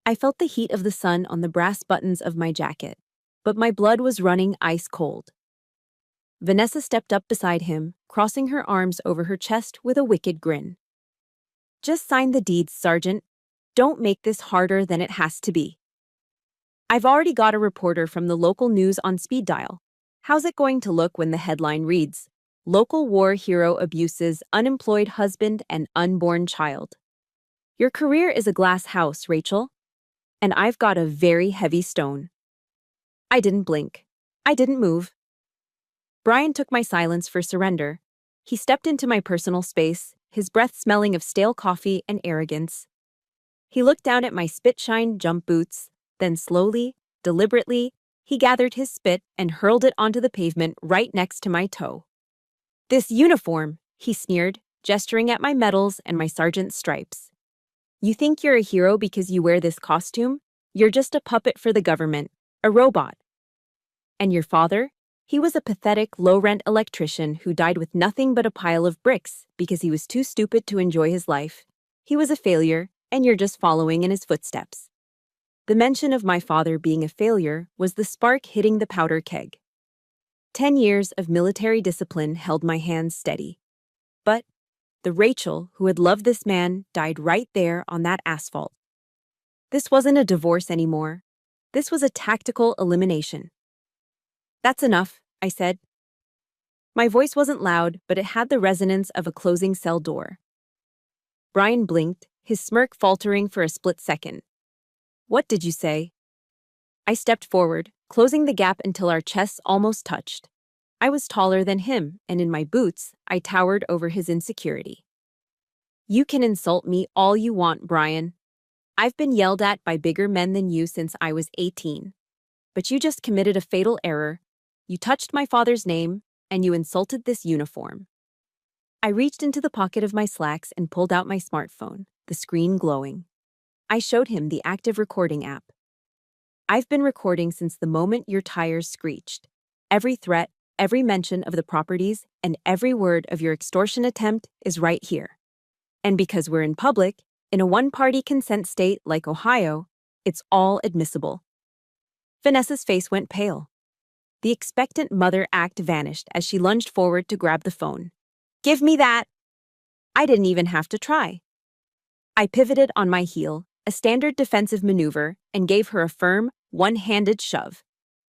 S1: I felt the heat of the sun on the brass buttons of my jacket, but my blood was running ice cold. Vanessa stepped up beside him, crossing her arms over her chest with a wicked grin. "Just sign the deeds, Sergeant. Don't make this harder than it has to be. I've already got a reporter from the local news on speed dial. How's it going to look when the headline reads, 'Local war hero abuses unemployed husband and unborn child'? Your career is a glass house, Rachel. And I've got a very heavy stone." I didn't blink. I didn't move. Brian took my silence for surrender. He stepped into my personal space, his breath smelling of stale coffee and arrogance. He looked down at my spit-shined jump boots, then slowly, deliberately, he gathered his spit and hurled it onto the pavement right next to my toe. "This uniform," he sneered, gesturing at my medals and my sergeant's stripes. "You think you're a hero because you wear this costume? You're just a puppet for the government, a robot. And your father? He was a pathetic, low-rent electrician who died with nothing but a pile of bricks because he was too stupid to enjoy his life. He was a failure, and you're just following in his footsteps." The mention of my father being a failure was the spark hitting the powder keg. 10 years of military discipline held my hands steady. But the Rachel who had loved this man died right there on that asphalt. This wasn't a divorce anymore. This was a tactical elimination. "That's enough," I said. My voice wasn't loud, but it had the resonance of a closing cell door. Brian blinked, his smirk faltering for a split second. "What did you say?" I stepped forward, closing the gap until our chests almost touched. I was taller than him, and in my boots, I towered over his insecurity. "You can insult me all you want, Brian. I've been yelled at by bigger men than you since I was 18. But you just committed a fatal error. You touched my father's name, and you insulted this uniform." I reached into the pocket of my slacks and pulled out my smartphone, the screen glowing. I showed him the active recording app. "I've been recording since the moment your tires screeched. Every threat, every mention of the properties, and every word of your extortion attempt is right here. And because we're in public, in a one-party consent state like Ohio, it's all admissible." Vanessa's face went pale. The expectant mother act vanished as she lunged forward to grab the phone. "Give me that!" I didn't even have to try. I pivoted on my heel, a standard defensive maneuver, and gave her a firm, one-handed shove.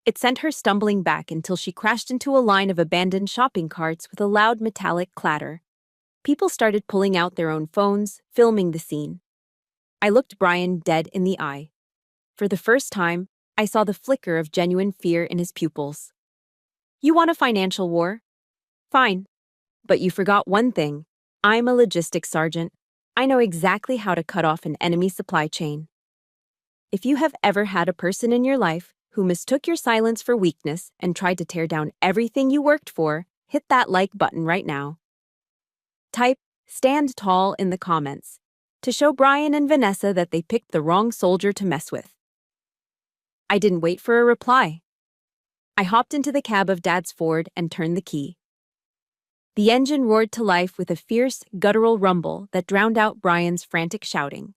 S1: It sent her stumbling back until she crashed into a line of abandoned shopping carts with a loud metallic clatter. People started pulling out their own phones, filming the scene. I looked Brian dead in the eye. For the first time, I saw the flicker of genuine fear in his pupils. You want a financial war? Fine. But you forgot one thing. I'm a logistics sergeant. I know exactly how to cut off an enemy supply chain. If you have ever had a person in your life who mistook your silence for weakness and tried to tear down everything you worked for, hit that like button right now. Type "stand tall" in the comments to show Brian and Vanessa that they picked the wrong soldier to mess with. I didn't wait for a reply. I hopped into the cab of Dad's Ford and turned the key. The engine roared to life with a fierce, guttural rumble that drowned out Brian's frantic shouting.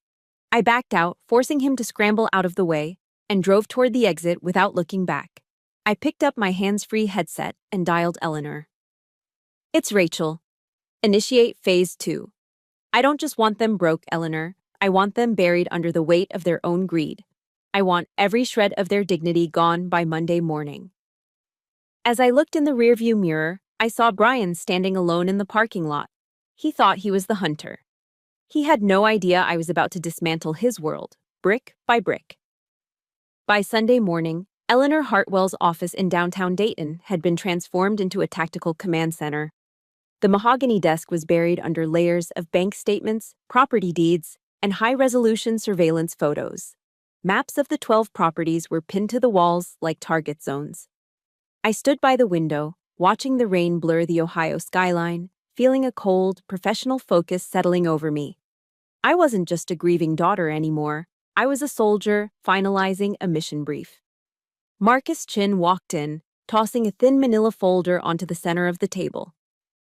S1: I backed out, forcing him to scramble out of the way, and drove toward the exit without looking back. I picked up my hands-free headset and dialed Eleanor. It's Rachel. Initiate Phase 2. I don't just want them broke, Eleanor. I want them buried under the weight of their own greed. I want every shred of their dignity gone by Monday morning. As I looked in the rearview mirror, I saw Brian standing alone in the parking lot. He thought he was the hunter. He had no idea I was about to dismantle his world, brick by brick. By Sunday morning, Eleanor Hartwell's office in downtown Dayton had been transformed into a tactical command center. The mahogany desk was buried under layers of bank statements, property deeds, and high-resolution surveillance photos. Maps of the 12 properties were pinned to the walls like target zones. I stood by the window, watching the rain blur the Ohio skyline, feeling a cold, professional focus settling over me. I wasn't just a grieving daughter anymore. I was a soldier, finalizing a mission brief. Marcus Chin walked in, tossing a thin manila folder onto the center of the table.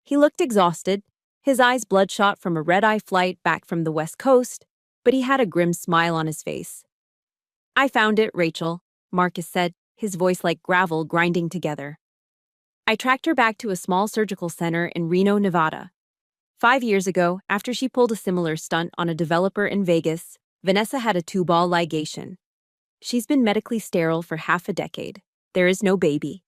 S1: He looked exhausted, his eyes bloodshot from a red-eye flight back from the West Coast, but he had a grim smile on his face. I found it, Rachel, Marcus said, his voice like gravel grinding together. I tracked her back to a small surgical center in Reno, Nevada. 5 years ago, after she pulled a similar stunt on a developer in Vegas, Vanessa had a 2-ball ligation. She's been medically sterile for half a decade. There is no baby.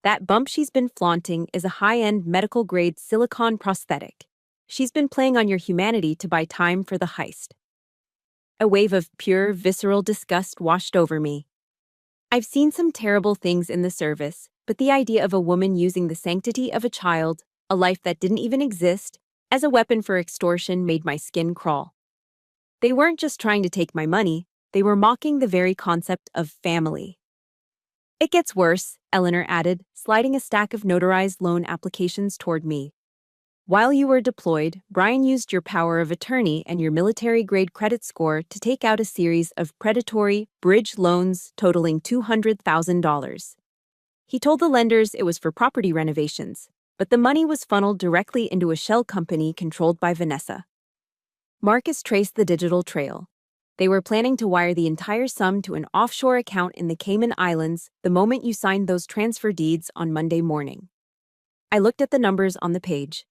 S1: That bump she's been flaunting is a high-end medical-grade silicone prosthetic. She's been playing on your humanity to buy time for the heist. A wave of pure, visceral disgust washed over me. I've seen some terrible things in the service, but the idea of a woman using the sanctity of a child, a life that didn't even exist, as a weapon for extortion made my skin crawl. They weren't just trying to take my money, they were mocking the very concept of family. It gets worse, Eleanor added, sliding a stack of notarized loan applications toward me. While you were deployed, Brian used your power of attorney and your military-grade credit score to take out a series of predatory bridge loans totaling $200,000. He told the lenders it was for property renovations, but the money was funneled directly into a shell company controlled by Vanessa. Marcus traced the digital trail. They were planning to wire the entire sum to an offshore account in the Cayman Islands the moment you signed those transfer deeds on Monday morning. I looked at the numbers on the page.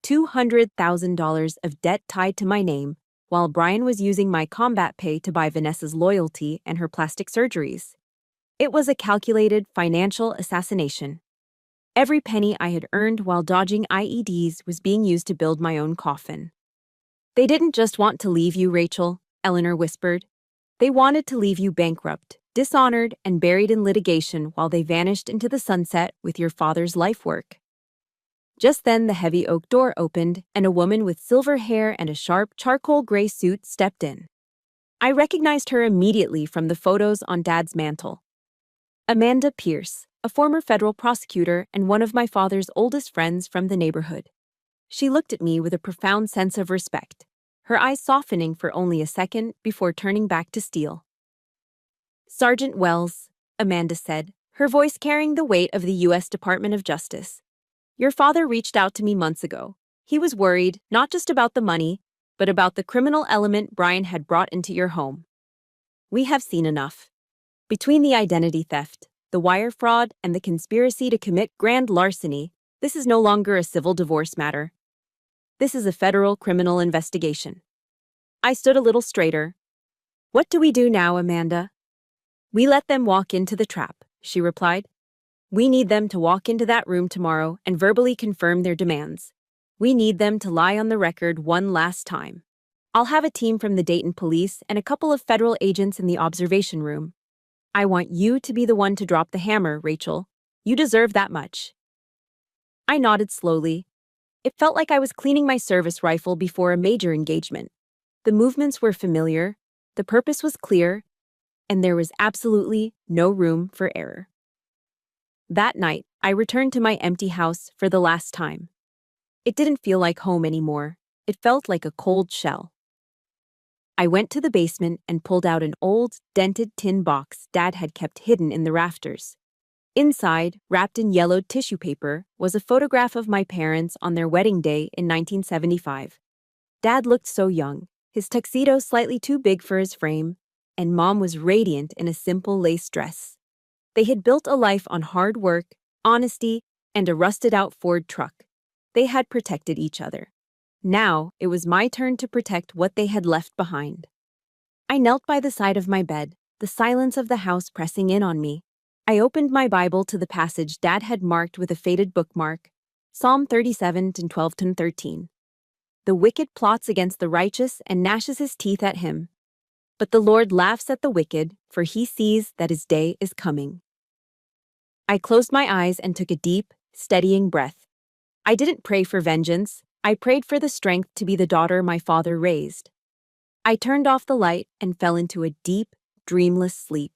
S1: $200,000 of debt tied to my name, while Brian was using my combat pay to buy Vanessa's loyalty and her plastic surgeries. It was a calculated financial assassination. Every penny I had earned while dodging IEDs was being used to build my own coffin. They didn't just want to leave you, Rachel, Eleanor whispered. They wanted to leave you bankrupt, dishonored, and buried in litigation while they vanished into the sunset with your father's life work. Just then, the heavy oak door opened, and a woman with silver hair and a sharp, charcoal gray suit stepped in. I recognized her immediately from the photos on Dad's mantle. Amanda Pierce, a former federal prosecutor and one of my father's oldest friends from the neighborhood. She looked at me with a profound sense of respect, her eyes softening for only a second before turning back to steel. Sergeant Wells, Amanda said, her voice carrying the weight of the U.S. Department of Justice. Your father reached out to me months ago. He was worried, not just about the money, but about the criminal element Brian had brought into your home. We have seen enough. Between the identity theft, the wire fraud, and the conspiracy to commit grand larceny, this is no longer a civil divorce matter. This is a federal criminal investigation. I stood a little straighter. What do we do now, Amanda? We let them walk into the trap, she replied. We need them to walk into that room tomorrow and verbally confirm their demands. We need them to lie on the record one last time. I'll have a team from the Dayton police and a couple of federal agents in the observation room. I want you to be the one to drop the hammer, Rachel. You deserve that much. I nodded slowly. It felt like I was cleaning my service rifle before a major engagement. The movements were familiar, the purpose was clear, and there was absolutely no room for error. That night, I returned to my empty house for the last time. It didn't feel like home anymore. It felt like a cold shell. I went to the basement and pulled out an old, dented tin box Dad had kept hidden in the rafters. Inside, wrapped in yellowed tissue paper, was a photograph of my parents on their wedding day in 1975. Dad looked so young, his tuxedo slightly too big for his frame, and Mom was radiant in a simple lace dress. They had built a life on hard work, honesty, and a rusted-out Ford truck. They had protected each other. Now, it was my turn to protect what they had left behind. I knelt by the side of my bed, the silence of the house pressing in on me. I opened my Bible to the passage Dad had marked with a faded bookmark, Psalm 37:12-13. The wicked plots against the righteous and gnashes his teeth at him. But the Lord laughs at the wicked, for he sees that his day is coming. I closed my eyes and took a deep, steadying breath. I didn't pray for vengeance. I prayed for the strength to be the daughter my father raised. I turned off the light and fell into a deep, dreamless sleep.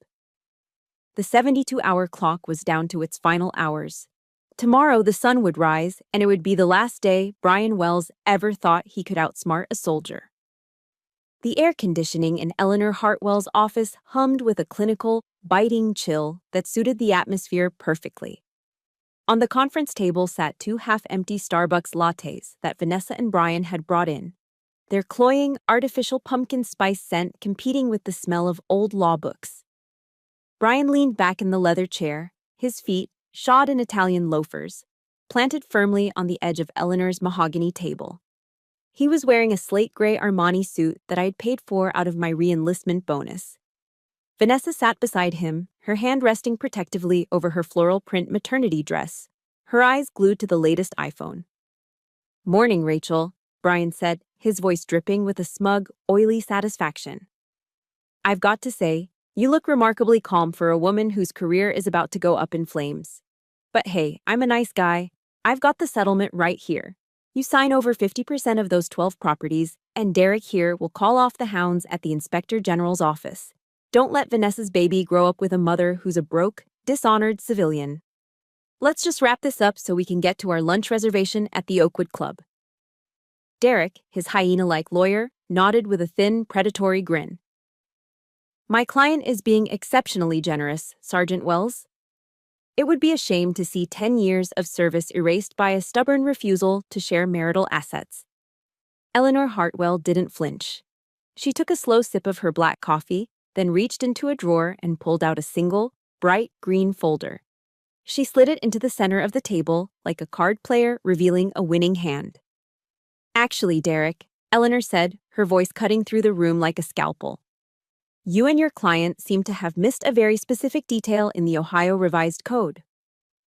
S1: The 72-hour clock was down to its final hours. Tomorrow the sun would rise, and it would be the last day Brian Wells ever thought he could outsmart a soldier. The air conditioning in Eleanor Hartwell's office hummed with a clinical, biting chill that suited the atmosphere perfectly. On the conference table sat two half-empty Starbucks lattes that Vanessa and Brian had brought in, their cloying, artificial pumpkin spice scent competing with the smell of old law books. Brian leaned back in the leather chair, his feet, shod in Italian loafers, planted firmly on the edge of Eleanor's mahogany table. He was wearing a slate-gray Armani suit that I had paid for out of my re-enlistment bonus. Vanessa sat beside him, her hand resting protectively over her floral print maternity dress, her eyes glued to the latest iPhone. "Morning, Rachel," Brian said, his voice dripping with a smug, oily satisfaction. "I've got to say, you look remarkably calm for a woman whose career is about to go up in flames. But hey, I'm a nice guy. I've got the settlement right here. You sign over 50% of those 12 properties, and Derek here will call off the hounds at the Inspector General's office. Don't let Vanessa's baby grow up with a mother who's a broke, dishonored civilian. Let's just wrap this up so we can get to our lunch reservation at the Oakwood Club." Derek, his hyena-like lawyer, nodded with a thin, predatory grin. "My client is being exceptionally generous, Sergeant Wells. It would be a shame to see 10 years of service erased by a stubborn refusal to share marital assets." Eleanor Hartwell didn't flinch. She took a slow sip of her black coffee, then reached into a drawer and pulled out a single, bright green folder. She slid it into the center of the table like a card player revealing a winning hand. "Actually, Derek," Eleanor said, her voice cutting through the room like a scalpel, "you and your client seem to have missed a very specific detail in the Ohio Revised Code.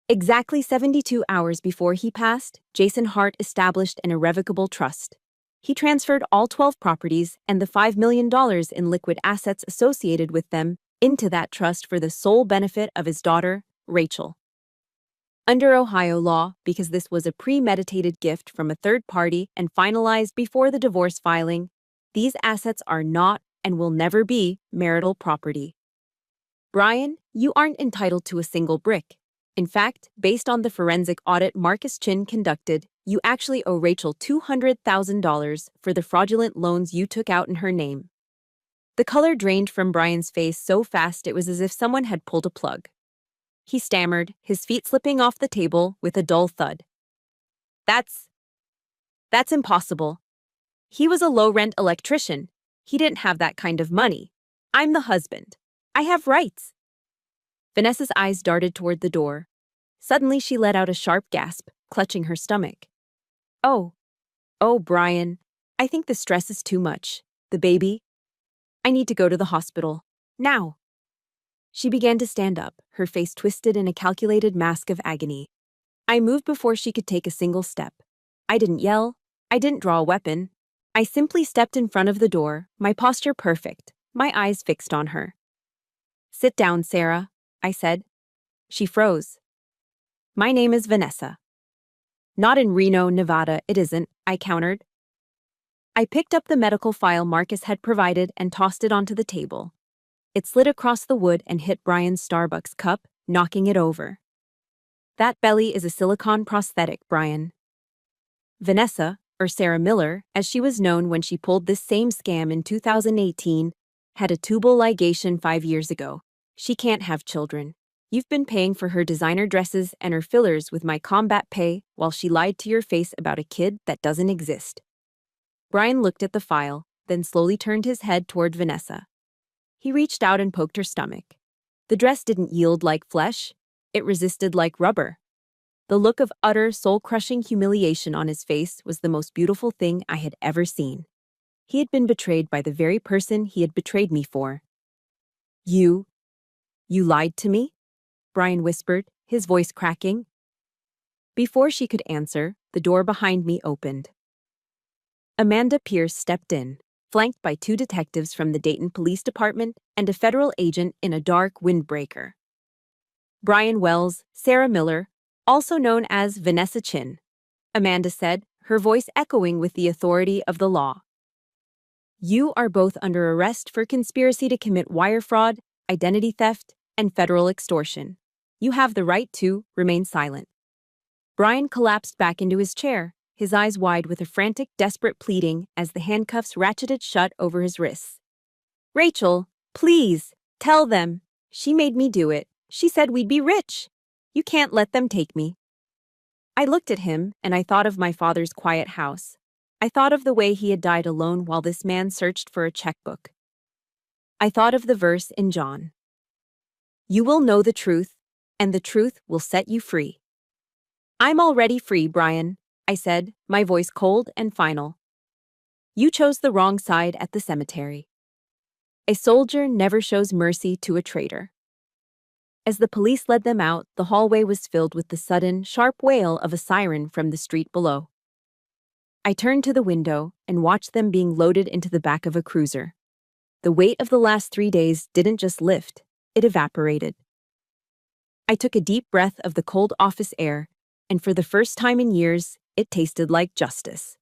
S1: Exactly 72 hours before he passed, Jason Hart established an irrevocable trust. He transferred all 12 properties and the $5 million in liquid assets associated with them into that trust for the sole benefit of his daughter, Rachel. Under Ohio law, because this was a premeditated gift from a third party and finalized before the divorce filing, these assets are not and will never be marital property. Brian, you aren't entitled to a single brick. In fact, based on the forensic audit Marcus Chin conducted, you actually owe Rachel $200,000 for the fraudulent loans you took out in her name." The color drained from Brian's face so fast it was as if someone had pulled a plug. He stammered, his feet slipping off the table with a dull thud. That's impossible. He was a low-rent electrician. He didn't have that kind of money. I'm the husband. I have rights." Vanessa's eyes darted toward the door. Suddenly she let out a sharp gasp, clutching her stomach. Oh, Brian, I think the stress is too much. The baby? I need to go to the hospital. Now." She began to stand up, her face twisted in a calculated mask of agony. I moved before she could take a single step. I didn't yell. I didn't draw a weapon. I simply stepped in front of the door, my posture perfect, my eyes fixed on her. "Sit down, Sarah," I said. She froze. My name is Vanessa. Not in Reno, Nevada, it isn't, I countered. I picked up the medical file Marcus had provided and tossed it onto the table. It slid across the wood and hit Brian's Starbucks cup, knocking it over. That belly is a silicone prosthetic, Brian. Vanessa, or Sarah Miller, as she was known when she pulled this same scam in 2018, had a tubal ligation 5 years ago. She can't have children. You've been paying for her designer dresses and her fillers with my combat pay while she lied to your face about a kid that doesn't exist. Brian looked at the file, then slowly turned his head toward Vanessa. He reached out and poked her stomach. The dress didn't yield like flesh. It resisted like rubber. The look of utter, soul-crushing humiliation on his face was the most beautiful thing I had ever seen. He had been betrayed by the very person he had betrayed me for. You lied to me? Brian whispered, his voice cracking. Before she could answer, the door behind me opened. Amanda Pierce stepped in, flanked by 2 detectives from the Dayton Police Department and a federal agent in a dark windbreaker. Brian Wells, Sarah Miller, also known as Vanessa Chin, Amanda said, her voice echoing with the authority of the law. You are both under arrest for conspiracy to commit wire fraud, identity theft, and federal extortion. You have the right to remain silent. Brian collapsed back into his chair, his eyes wide with a frantic, desperate pleading as the handcuffs ratcheted shut over his wrists. Rachel, please, tell them. She made me do it. She said we'd be rich. You can't let them take me. I looked at him, and I thought of my father's quiet house. I thought of the way he had died alone while this man searched for a checkbook. I thought of the verse in John. You will know the truth, and the truth will set you free. I'm already free, Brian, I said, my voice cold and final. You chose the wrong side at the cemetery. A soldier never shows mercy to a traitor. As the police led them out, the hallway was filled with the sudden, sharp wail of a siren from the street below. I turned to the window and watched them being loaded into the back of a cruiser. The weight of the last 3 days didn't just lift, it evaporated. I took a deep breath of the cold office air, and for the first time in years, it tasted like justice.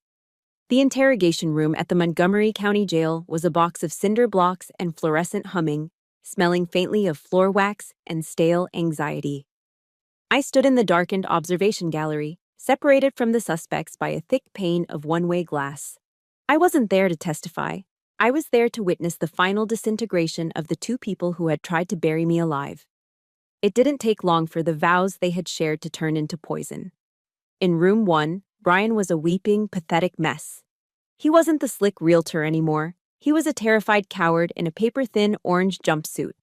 S1: The interrogation room at the Montgomery County Jail was a box of cinder blocks and fluorescent humming, smelling faintly of floor wax and stale anxiety. I stood in the darkened observation gallery, separated from the suspects by a thick pane of one-way glass. I wasn't there to testify. I was there to witness the final disintegration of the 2 people who had tried to bury me alive. It didn't take long for the vows they had shared to turn into poison. In room 1, Brian was a weeping, pathetic mess. He wasn't the slick realtor anymore. He was a terrified coward in a paper-thin orange jumpsuit.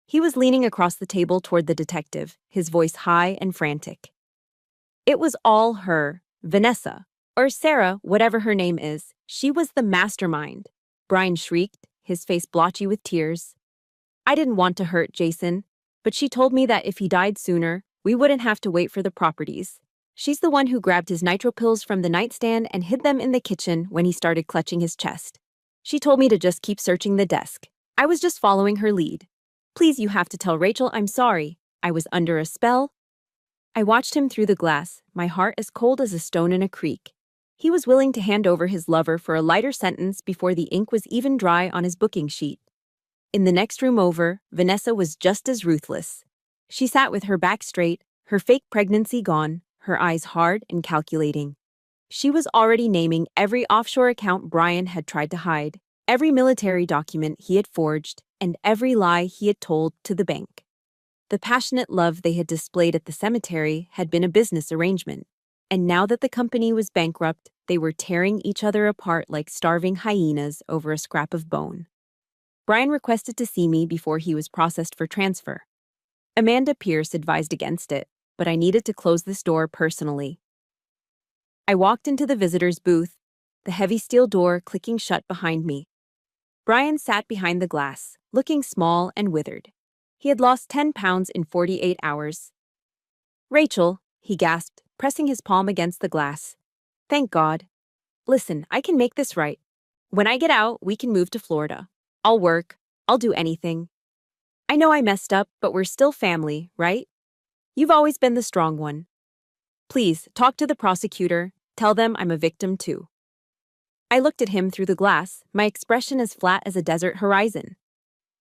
S1: He was leaning across the table toward the detective, his voice high and frantic. It was all her, Vanessa, or Sarah, whatever her name is. She was the mastermind. Brian shrieked, his face blotchy with tears. I didn't want to hurt Jason, but she told me that if he died sooner, we wouldn't have to wait for the properties. She's the one who grabbed his nitro pills from the nightstand and hid them in the kitchen when he started clutching his chest. She told me to just keep searching the desk. I was just following her lead. Please, you have to tell Rachel I'm sorry. I was under a spell. I watched him through the glass, my heart as cold as a stone in a creek. He was willing to hand over his lover for a lighter sentence before the ink was even dry on his booking sheet. In the next room over, Vanessa was just as ruthless. She sat with her back straight, her fake pregnancy gone, her eyes hard and calculating. She was already naming every offshore account Brian had tried to hide, every military document he had forged, and every lie he had told to the bank. The passionate love they had displayed at the cemetery had been a business arrangement, and now that the company was bankrupt, they were tearing each other apart like starving hyenas over a scrap of bone. Brian requested to see me before he was processed for transfer. Amanda Pierce advised against it, but I needed to close this door personally. I walked into the visitor's booth, the heavy steel door clicking shut behind me. Brian sat behind the glass, looking small and withered. He had lost 10 pounds in 48 hours. Rachel, he gasped, pressing his palm against the glass. Thank God. Listen, I can make this right. When I get out, we can move to Florida. I'll work. I'll do anything. I know I messed up, but we're still family, right? You've always been the strong one. Please, talk to the prosecutor. Tell them I'm a victim too. I looked at him through the glass, my expression as flat as a desert horizon.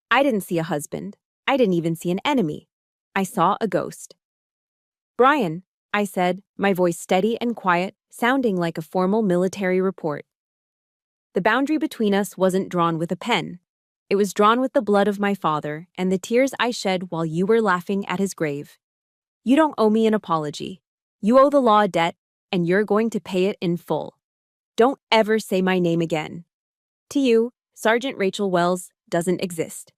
S1: I didn't see a husband. I didn't even see an enemy. I saw a ghost. Brian, I said, my voice steady and quiet, sounding like a formal military report. The boundary between us wasn't drawn with a pen. It was drawn with the blood of my father and the tears I shed while you were laughing at his grave. You don't owe me an apology. You owe the law a debt, and you're going to pay it in full. Don't ever say my name again. To you, Sergeant Rachel Wells doesn't exist.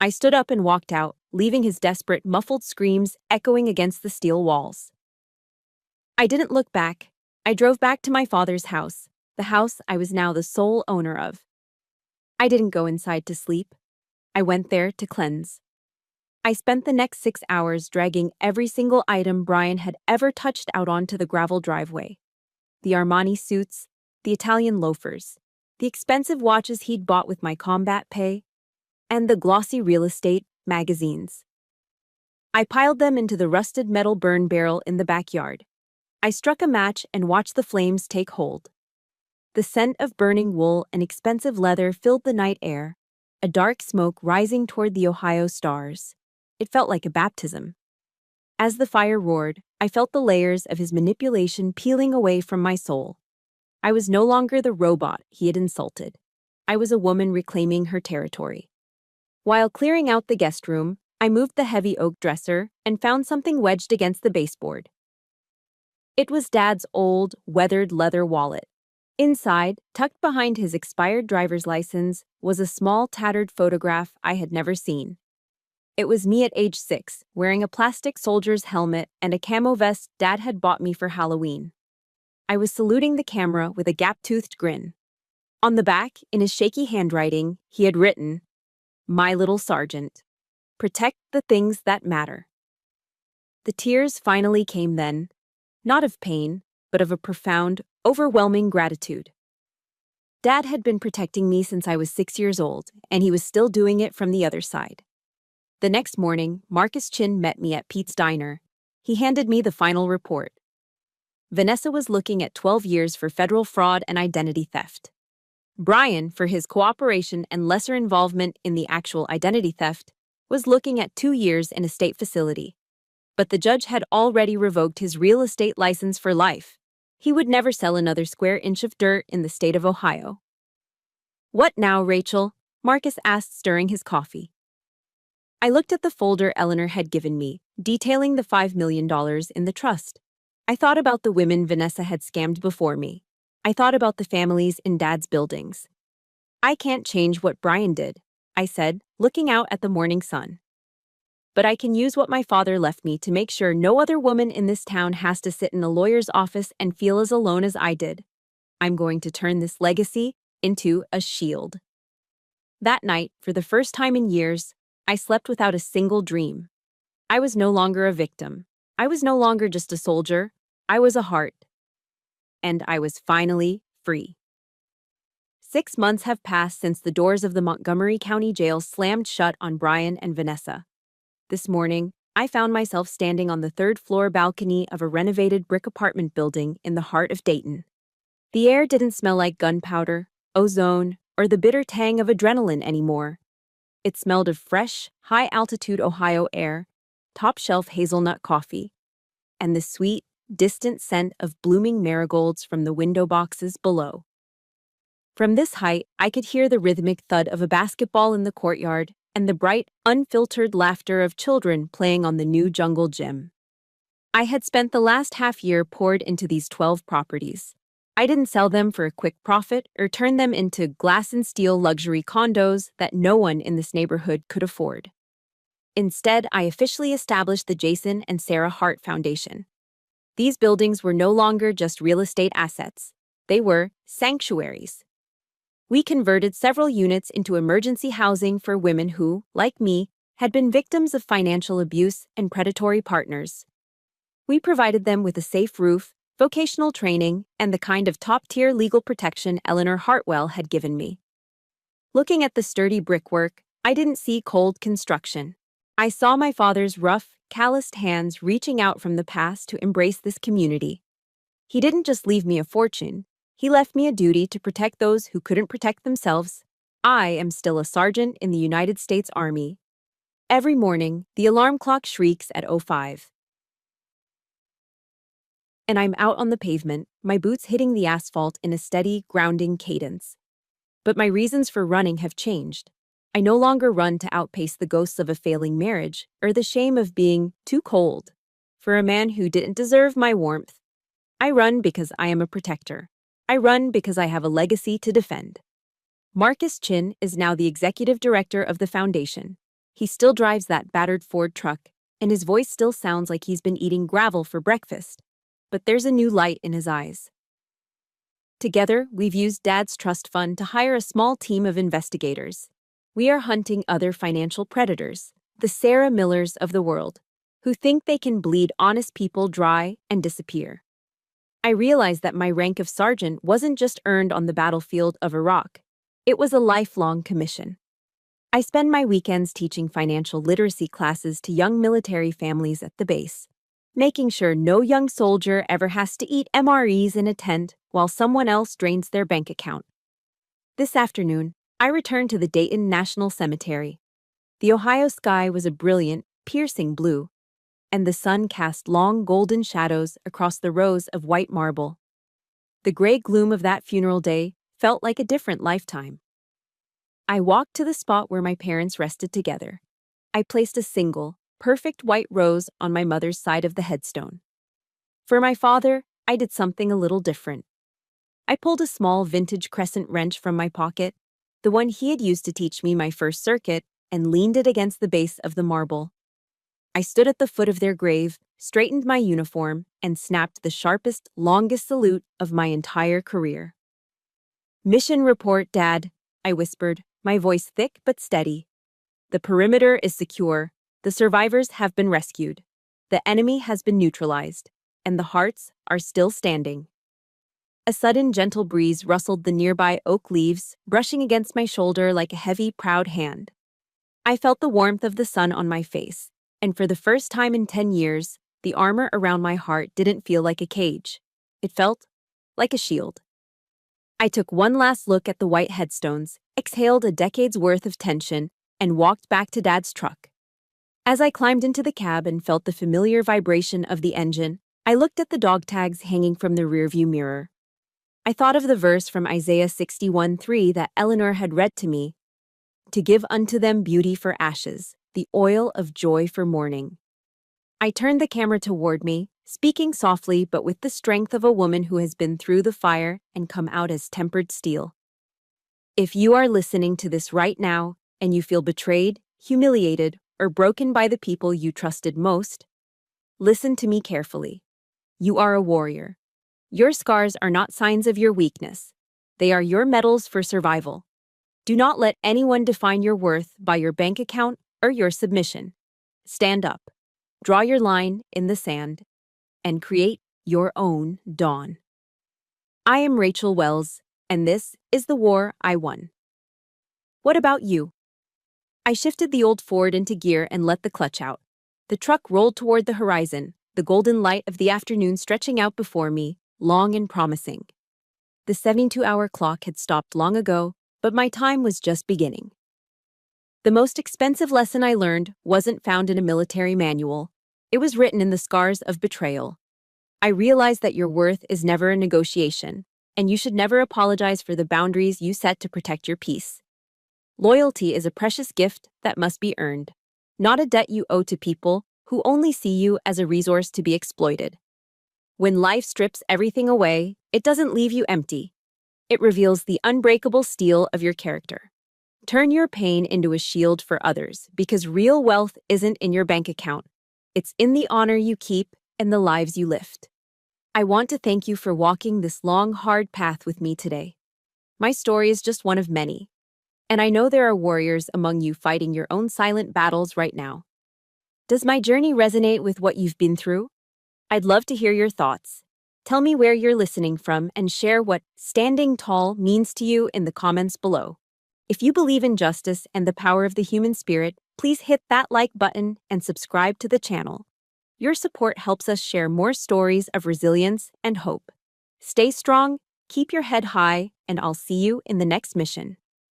S1: I stood up and walked out, leaving his desperate, muffled screams echoing against the steel walls. I didn't look back. I drove back to my father's house, the house I was now the sole owner of. I didn't go inside to sleep. I went there to cleanse. I spent the next 6 hours dragging every single item Brian had ever touched out onto the gravel driveway. The Armani suits, the Italian loafers, the expensive watches he'd bought with my combat pay, and the glossy real estate magazines. I piled them into the rusted metal burn barrel in the backyard. I struck a match and watched the flames take hold. The scent of burning wool and expensive leather filled the night air, a dark smoke rising toward the Ohio stars. It felt like a baptism. As the fire roared, I felt the layers of his manipulation peeling away from my soul. I was no longer the robot he had insulted. I was a woman reclaiming her territory. While clearing out the guest room, I moved the heavy oak dresser and found something wedged against the baseboard. It was Dad's old, weathered leather wallet. Inside, tucked behind his expired driver's license, was a small, tattered photograph I had never seen. It was me at age 6, wearing a plastic soldier's helmet and a camo vest Dad had bought me for Halloween. I was saluting the camera with a gap-toothed grin. On the back, in his shaky handwriting, he had written, "My little sergeant. Protect the things that matter." The tears finally came then, not of pain, but of a profound, overwhelming gratitude. Dad had been protecting me since I was 6 years old, and he was still doing it from the other side. The next morning, Marcus Chin met me at Pete's Diner. He handed me the final report. Vanessa was looking at 12 years for federal fraud and identity theft. Brian, for his cooperation and lesser involvement in the actual identity theft, was looking at 2 years in a state facility. But the judge had already revoked his real estate license for life. He would never sell another square inch of dirt in the state of Ohio. "What now, Rachel?" Marcus asked, stirring his coffee. I looked at the folder Eleanor had given me, detailing the $5 million in the trust. I thought about the women Vanessa had scammed before me. I thought about the families in Dad's buildings. "I can't change what Brian did," I said, looking out at the morning sun. "But I can use what my father left me to make sure no other woman in this town has to sit in a lawyer's office and feel as alone as I did. I'm going to turn this legacy into a shield." That night, for the first time in years, I slept without a single dream. I was no longer a victim. I was no longer just a soldier. I was a heart. And I was finally free. 6 months have passed since the doors of the Montgomery County Jail slammed shut on Brian and Vanessa. This morning, I found myself standing on the 3rd-floor balcony of a renovated brick apartment building in the heart of Dayton. The air didn't smell like gunpowder, ozone, or the bitter tang of adrenaline anymore. It smelled of fresh, high-altitude Ohio air, top-shelf hazelnut coffee, and the sweet, distant scent of blooming marigolds from the window boxes below. From this height, I could hear the rhythmic thud of a basketball in the courtyard and the bright, unfiltered laughter of children playing on the new jungle gym. I had spent the last half-year poured into these 12 properties. I didn't sell them for a quick profit or turn them into glass and steel luxury condos that no one in this neighborhood could afford. Instead, I officially established the Jason and Sarah Hart Foundation. These buildings were no longer just real estate assets. They were sanctuaries. We converted several units into emergency housing for women who, like me, had been victims of financial abuse and predatory partners. We provided them with a safe roof, vocational training, and the kind of top-tier legal protection Eleanor Hartwell had given me. Looking at the sturdy brickwork, I didn't see cold construction. I saw my father's rough, calloused hands reaching out from the past to embrace this community. He didn't just leave me a fortune, he left me a duty to protect those who couldn't protect themselves. I am still a sergeant in the United States Army. Every morning, the alarm clock shrieks at 05. And I'm out on the pavement, my boots hitting the asphalt in a steady, grounding cadence. But my reasons for running have changed. I no longer run to outpace the ghosts of a failing marriage or the shame of being too cold for a man who didn't deserve my warmth. I run because I am a protector. I run because I have a legacy to defend. Marcus Chin is now the executive director of the foundation. He still drives that battered Ford truck, and his voice still sounds like he's been eating gravel for breakfast. But there's a new light in his eyes. Together, we've used Dad's trust fund to hire a small team of investigators. We are hunting other financial predators, the Sarah Millers of the world, who think they can bleed honest people dry and disappear. I realized that my rank of sergeant wasn't just earned on the battlefield of Iraq. It was a lifelong commission. I spend my weekends teaching financial literacy classes to young military families at the base, making sure no young soldier ever has to eat MREs in a tent while someone else drains their bank account. This afternoon, I returned to the Dayton National Cemetery. The Ohio sky was a brilliant, piercing blue, and the sun cast long golden shadows across the rows of white marble. The gray gloom of that funeral day felt like a different lifetime. I walked to the spot where my parents rested together. I placed a single, perfect white rose on my mother's side of the headstone. For my father, I did something a little different. I pulled a small vintage crescent wrench from my pocket, the one he had used to teach me my first circuit, and leaned it against the base of the marble. I stood at the foot of their grave, straightened my uniform, and snapped the sharpest, longest salute of my entire career. "Mission report, Dad," I whispered, my voice thick but steady. "The perimeter is secure. The survivors have been rescued. The enemy has been neutralized, and the hearts are still standing." A sudden gentle breeze rustled the nearby oak leaves, brushing against my shoulder like a heavy, proud hand. I felt the warmth of the sun on my face, and for the first time in 10 years, the armor around my heart didn't feel like a cage. It felt like a shield. I took one last look at the white headstones, exhaled a decade's worth of tension, and walked back to Dad's truck. As I climbed into the cab and felt the familiar vibration of the engine, I looked at the dog tags hanging from the rearview mirror. I thought of the verse from Isaiah 61:3 that Eleanor had read to me, "To give unto them beauty for ashes, the oil of joy for mourning." I turned the camera toward me, speaking softly but with the strength of a woman who has been through the fire and come out as tempered steel. If you are listening to this right now and you feel betrayed, humiliated, or broken by the people you trusted most, listen to me carefully. You are a warrior. Your scars are not signs of your weakness. They are your medals for survival. Do not let anyone define your worth by your bank account or your submission. Stand up, draw your line in the sand, and create your own dawn. I am Rachel Wells, and this is the war I won. What about you? I shifted the old Ford into gear and let the clutch out. The truck rolled toward the horizon, the golden light of the afternoon stretching out before me, long and promising. The 72-hour clock had stopped long ago, but my time was just beginning. The most expensive lesson I learned wasn't found in a military manual. It was written in the scars of betrayal. I realized that your worth is never a negotiation, and you should never apologize for the boundaries you set to protect your peace. Loyalty is a precious gift that must be earned, not a debt you owe to people who only see you as a resource to be exploited. When life strips everything away, it doesn't leave you empty. It reveals the unbreakable steel of your character. Turn your pain into a shield for others, because real wealth isn't in your bank account. It's in the honor you keep and the lives you lift. I want to thank you for walking this long, hard path with me today. My story is just one of many, and I know there are warriors among you fighting your own silent battles right now. Does my journey resonate with what you've been through? I'd love to hear your thoughts. Tell me where you're listening from and share what standing tall means to you in the comments below. If you believe in justice and the power of the human spirit, please hit that like button and subscribe to the channel. Your support helps us share more stories of resilience and hope. Stay strong, keep your head high, and I'll see you in the next mission.